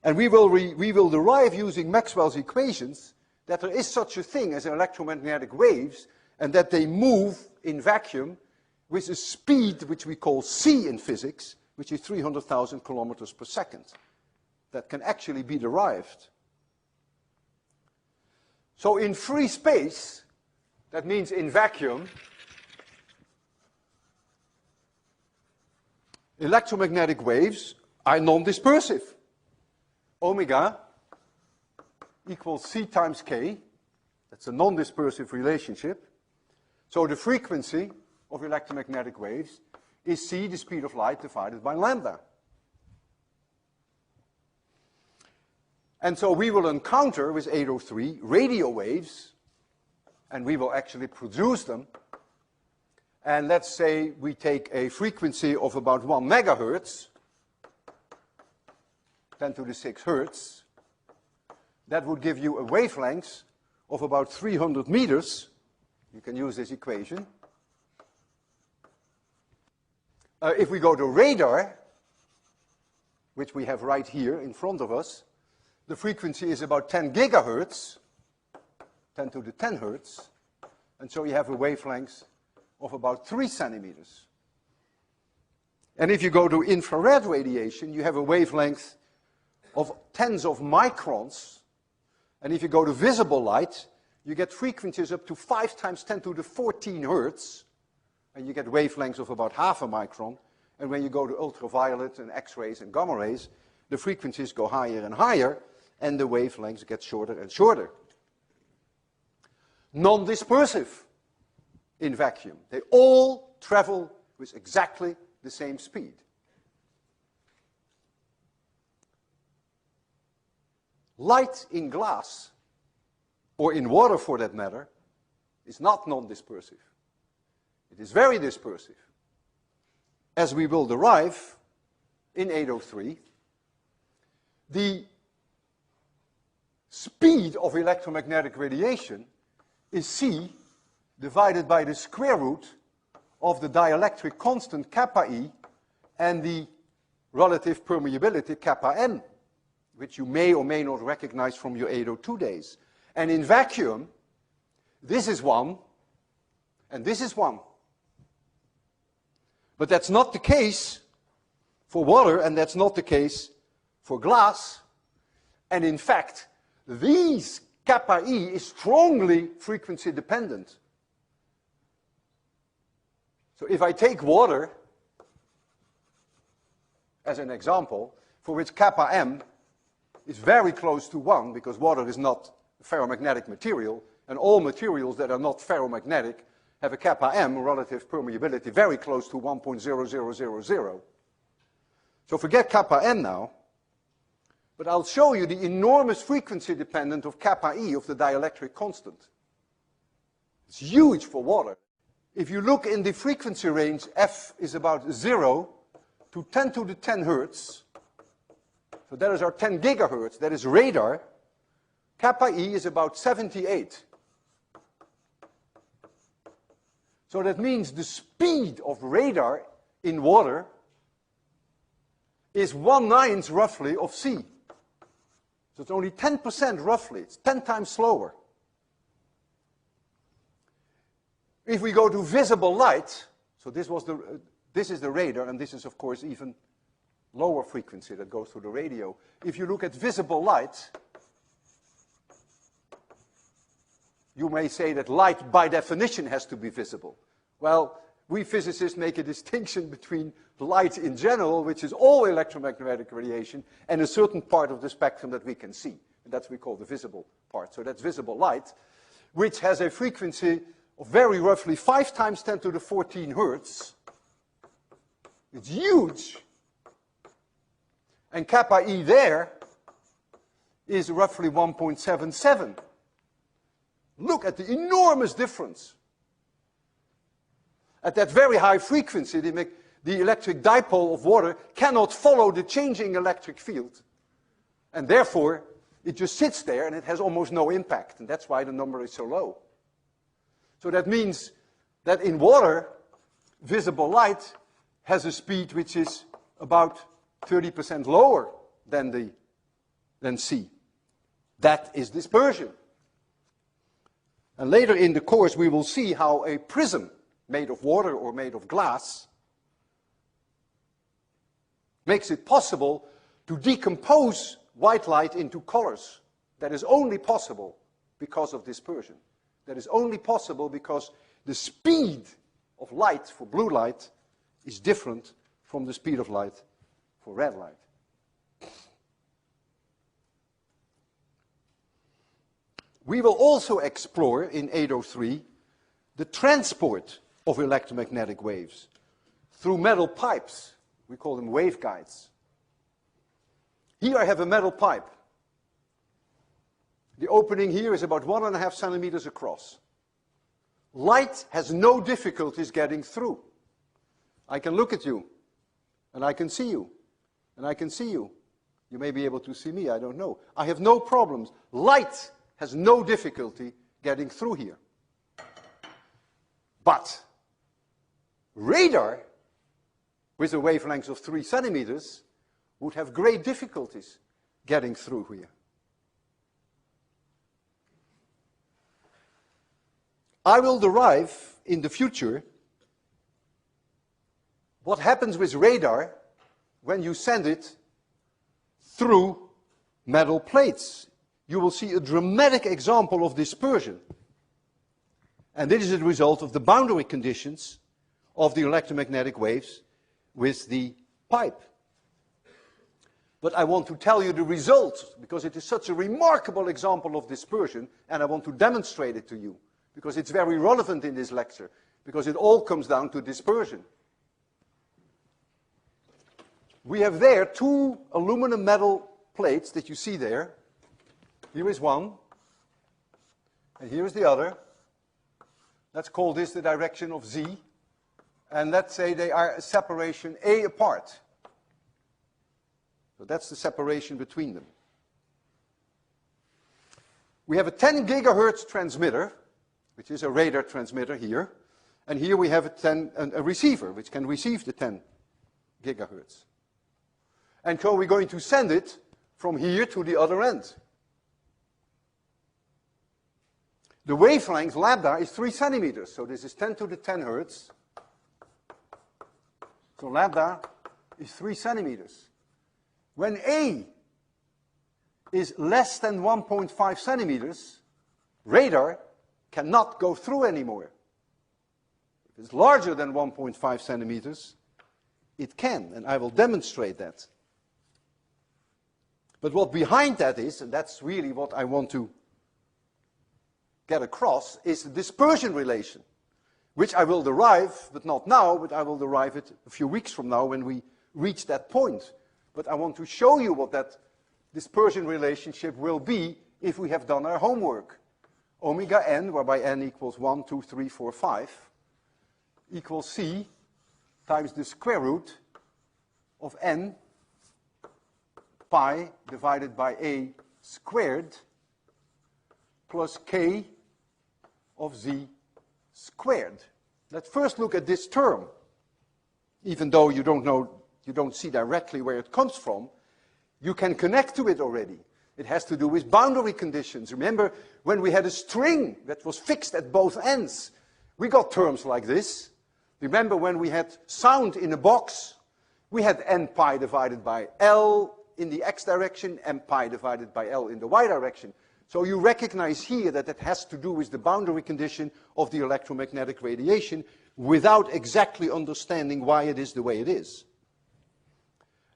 And we will derive using Maxwell's equations that there is such a thing as electromagnetic waves, and that they move in vacuum with a speed which we call c in physics, which is 300,000 kilometers per second. That can actually be derived. So in free space, that means in vacuum, electromagnetic waves are non-dispersive. Omega equals c times k. That's a non-dispersive relationship. So the frequency of electromagnetic waves is c, the speed of light, divided by lambda. And so we will encounter with 803 radio waves, and we will actually produce them. And let's say we take a frequency of about 1 megahertz, 10 to the 6 hertz. That would give you a wavelength of about 300 meters. You can use this equation. If we go to radar, which we have right here in front of us, the frequency is about 10 gigahertz, 10 to the 10 hertz, and so you have a wavelength of about 3 centimeters. And if you go to infrared radiation, you have a wavelength of tens of microns, and if you go to visible light, you get frequencies up to 5 times 10 to the 14 hertz, and you get wavelengths of about half a micron, and when you go to ultraviolet and X-rays and gamma rays, the frequencies go higher and higher, and the wavelengths get shorter and shorter. Non-dispersive in vacuum. They all travel with exactly the same speed. Light in glass, or in water for that matter, is not non-dispersive. It is very dispersive. As we will derive in 803, the speed of electromagnetic radiation is c divided by the square root of the dielectric constant kappa E and the relative permeability kappa M, which you may or may not recognize from your 802 days. And in vacuum, this is 1, and this is 1. But that's not the case for water, and that's not the case for glass. And in fact, these kappa E is strongly frequency dependent. So if I take water, as an example, for which kappa m is very close to 1, because water is not a ferromagnetic material, and all materials that are not ferromagnetic have a kappa m, relative permeability, very close to 1.0000. So forget kappa m now, but I'll show you the enormous frequency dependence of kappa E of the dielectric constant. It's huge for water. If you look in the frequency range, f is about 0 to 10 to the 10 hertz. So that is our 10 gigahertz, that is radar. Kappa E is about 78. So that means the speed of radar in water is 1/9 roughly of C. So it's only 10% roughly, it's 10 times slower. If we go to visible light, so this is the radar, and this is of course even lower frequency that goes through the radio. If you look at visible light, you may say that light by definition has to be visible. Well, we physicists make a distinction between light in general, which is all electromagnetic radiation, and a certain part of the spectrum that we can see. And that's what we call the visible part. So that's visible light, which has a frequency of very roughly 5 times 10 to the 14 hertz. It's huge. And kappa E there is roughly 1.77. Look at the enormous difference. At that very high frequency, the electric dipole of water cannot follow the changing electric field. And therefore, it just sits there and it has almost no impact. And that's why the number is so low. So that means that in water, visible light has a speed which is about 30% lower than C. That is dispersion. And later in the course, we will see how a prism made of water or made of glass makes it possible to decompose white light into colors. That is only possible because of dispersion. That is only possible because the speed of light for blue light is different from the speed of light for red light. We will also explore in 803 the transport of electromagnetic waves through metal pipes. We call them waveguides. Here I have a metal pipe. The opening here is about 1.5 centimeters across. Light has no difficulties getting through. I can look at you, and I can see you, and I can see you. You may be able to see me, I don't know. I have no problems. Light has no difficulty getting through here. But radar, with a wavelength of 3 centimeters, would have great difficulties getting through here. I will derive in the future what happens with radar when you send it through metal plates. You will see a dramatic example of dispersion. And this is the result of the boundary conditions of the electromagnetic waves with the pipe. But I want to tell you the result, because it is such a remarkable example of dispersion, and I want to demonstrate it to you, because it's very relevant in this lecture, because it all comes down to dispersion. We have there 2 aluminum metal plates that you see there. Here is one, and here is the other. Let's call this the direction of Z, and let's say they are a separation A apart. So that's the separation between them. We have a 10 gigahertz transmitter, which is a radar transmitter here, and here we have a receiver, which can receive the 10 gigahertz. And so we're going to send it from here to the other end. The wavelength, lambda, is 3 centimeters, so this is 10 to the 10 hertz. So lambda is 3 centimeters. When A is less than 1.5 centimeters, radar cannot go through anymore. If it's larger than 1.5 centimeters, it can, and I will demonstrate that. But what behind that is, and that's really what I want to get across, is the dispersion relation, which I will derive, but not now, but I will derive it a few weeks from now when we reach that point. But I want to show you what that dispersion relationship will be if we have done our homework. Omega n, whereby n equals 1, 2, 3, 4, 5, equals c times the square root of n pi divided by a squared plus k of z squared. Let's first look at this term. Even though you don't see directly where it comes from, you can connect to it already. It has to do with boundary conditions. Remember, when we had a string that was fixed at both ends, we got terms like this. Remember when we had sound in a box, we had n pi divided by L in the x direction, n pi divided by L in the y direction. So you recognize here that it has to do with the boundary condition of the electromagnetic radiation without exactly understanding why it is the way it is.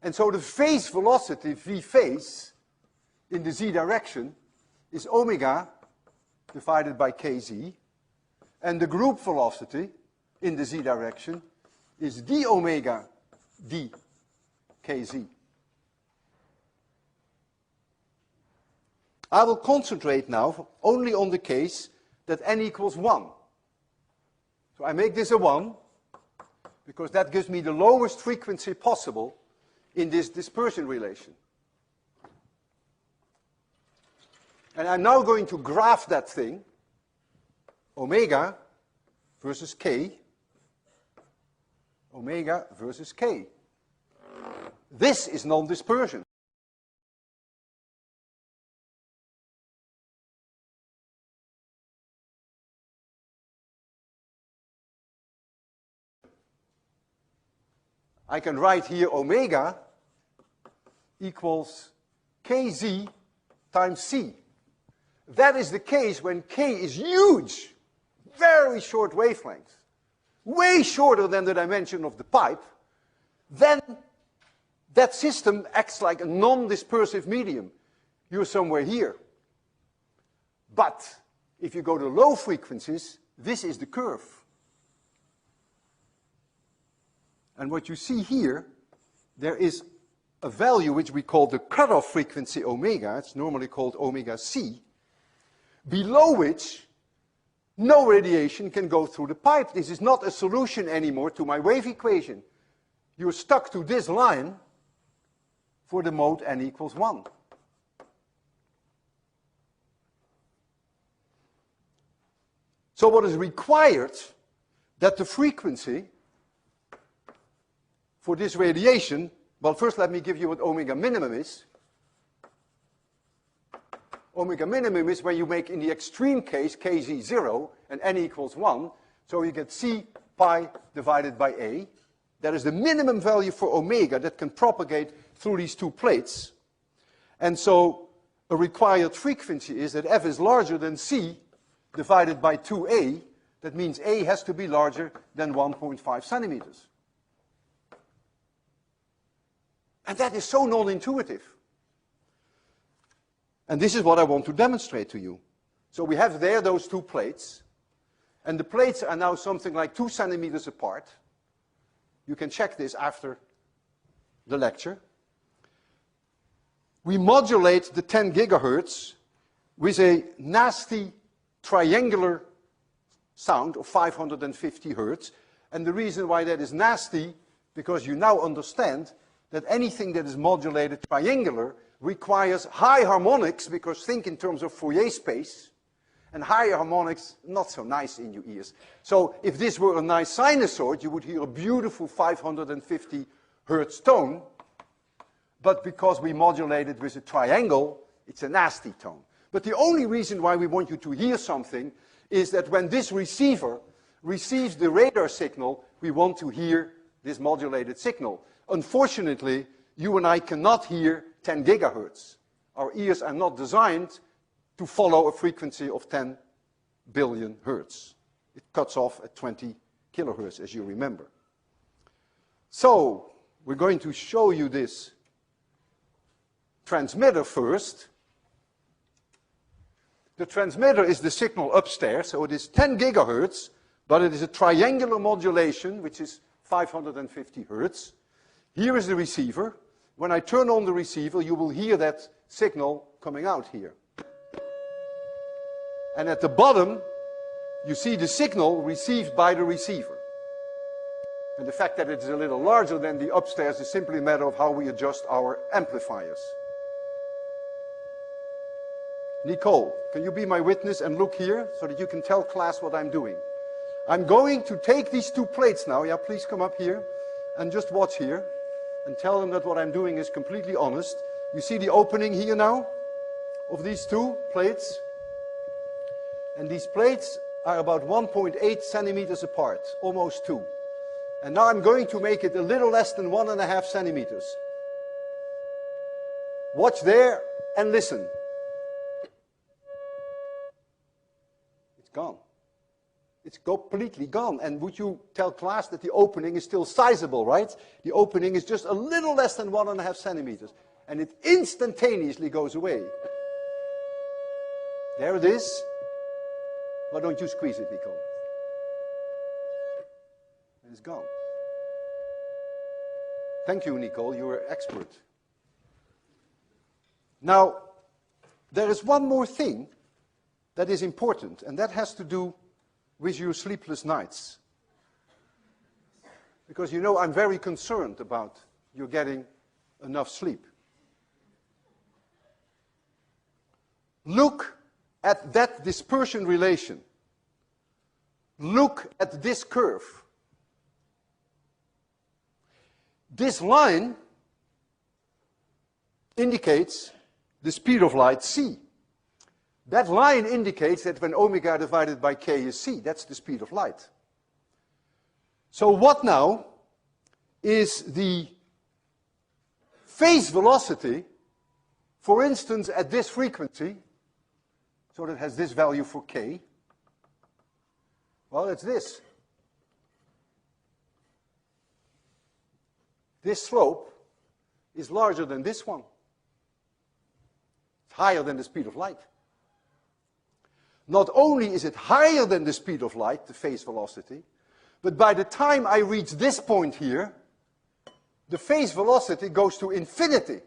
And so the phase velocity, v phase, in the z direction is omega divided by kz, and the group velocity in the z direction is d omega d kz. I will concentrate now only on the case that n equals 1. So I make this a 1, because that gives me the lowest frequency possible in this dispersion relation. And I'm now going to graph that thing, omega versus k, omega versus k. This is non-dispersion. I can write here omega equals kz times c. That is the case when k is huge, very short wavelength, way shorter than the dimension of the pipe. Then that system acts like a non-dispersive medium. You're somewhere here. But if you go to low frequencies, this is the curve. And what you see here, there is a value which we call the cutoff frequency omega. It's normally called omega c, below which no radiation can go through the pipe. This is not a solution anymore to my wave equation. You're stuck to this line for the mode n equals 1. So what is required, that the frequency for this radiation, well, first let me give you what omega minimum is. Omega minimum is when you make, in the extreme case, kz 0 and n equals 1. So you get c pi divided by a. That is the minimum value for omega that can propagate through these two plates. And so a required frequency is that f is larger than c divided by 2a. That means a has to be larger than 1.5 centimeters. And that is so non-intuitive. And this is what I want to demonstrate to you. So we have there those two plates, and the plates are now something like 2 centimeters apart. You can check this after the lecture. We modulate the 10 gigahertz with a nasty triangular sound of 550 hertz. And the reason why that is nasty, because you now understand that anything that is modulated triangular requires high harmonics, because think in terms of Fourier space, and higher harmonics not so nice in your ears. So if this were a nice sinusoid, you would hear a beautiful 550 hertz tone, but because we modulate it with a triangle, it's a nasty tone. But the only reason why we want you to hear something is that when this receiver receives the radar signal, we want to hear this modulated signal. Unfortunately, you and I cannot hear 10 gigahertz. Our ears are not designed to follow a frequency of 10 billion hertz. It cuts off at 20 kilohertz, as you remember. So, we're going to show you this transmitter first. The transmitter is the signal upstairs, so it is 10 gigahertz, but it is a triangular modulation, which is 550 hertz. Here is the receiver. When I turn on the receiver, you will hear that signal coming out here. And at the bottom, you see the signal received by the receiver. And the fact that it is a little larger than the upstairs is simply a matter of how we adjust our amplifiers. Nicole, can you be my witness and look here so that you can tell class what I'm doing? I'm going to take these two plates now. Yeah, please come up here and just watch here and tell them that what I'm doing is completely honest. You see the opening here now of these two plates? And these plates are about 1.8 centimeters apart, almost 2. And now I'm going to make it a little less than 1.5 centimeters. Watch there and listen. It's gone. It's completely gone. And would you tell class that the opening is still sizable, right? The opening is just a little less than 1.5 centimeters. And it instantaneously goes away. There it is. Why don't you squeeze it, Nicole? And it's gone. Thank you, Nicole. You're an expert. Now, there is one more thing that is important, and that has to do with your sleepless nights. Because you know I'm very concerned about you getting enough sleep. Look at that dispersion relation. Look at this curve. This line indicates the speed of light c. That line indicates that when omega divided by k is c, that's the speed of light. So what now is the phase velocity, for instance, at this frequency, so that has this value for k? Well, it's this. This slope is larger than this one. It's higher than the speed of light. Not only is it higher than the speed of light, the phase velocity, but by the time I reach this point here, the phase velocity goes to infinity.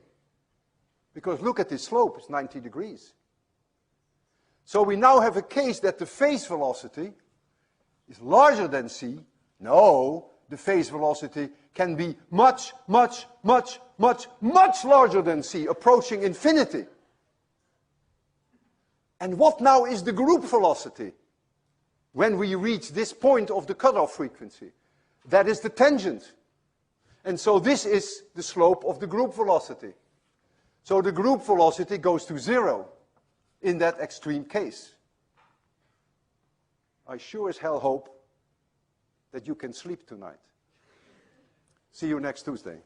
Because look at this slope, it's 90 degrees. So we now have a case that the phase velocity is larger than c. No, the phase velocity can be much, much, much, much, much larger than c, approaching infinity. And what now is the group velocity when we reach this point of the cutoff frequency? That is the tangent. And so this is the slope of the group velocity. So the group velocity goes to 0 in that extreme case. I sure as hell hope that you can sleep tonight. See you next Tuesday.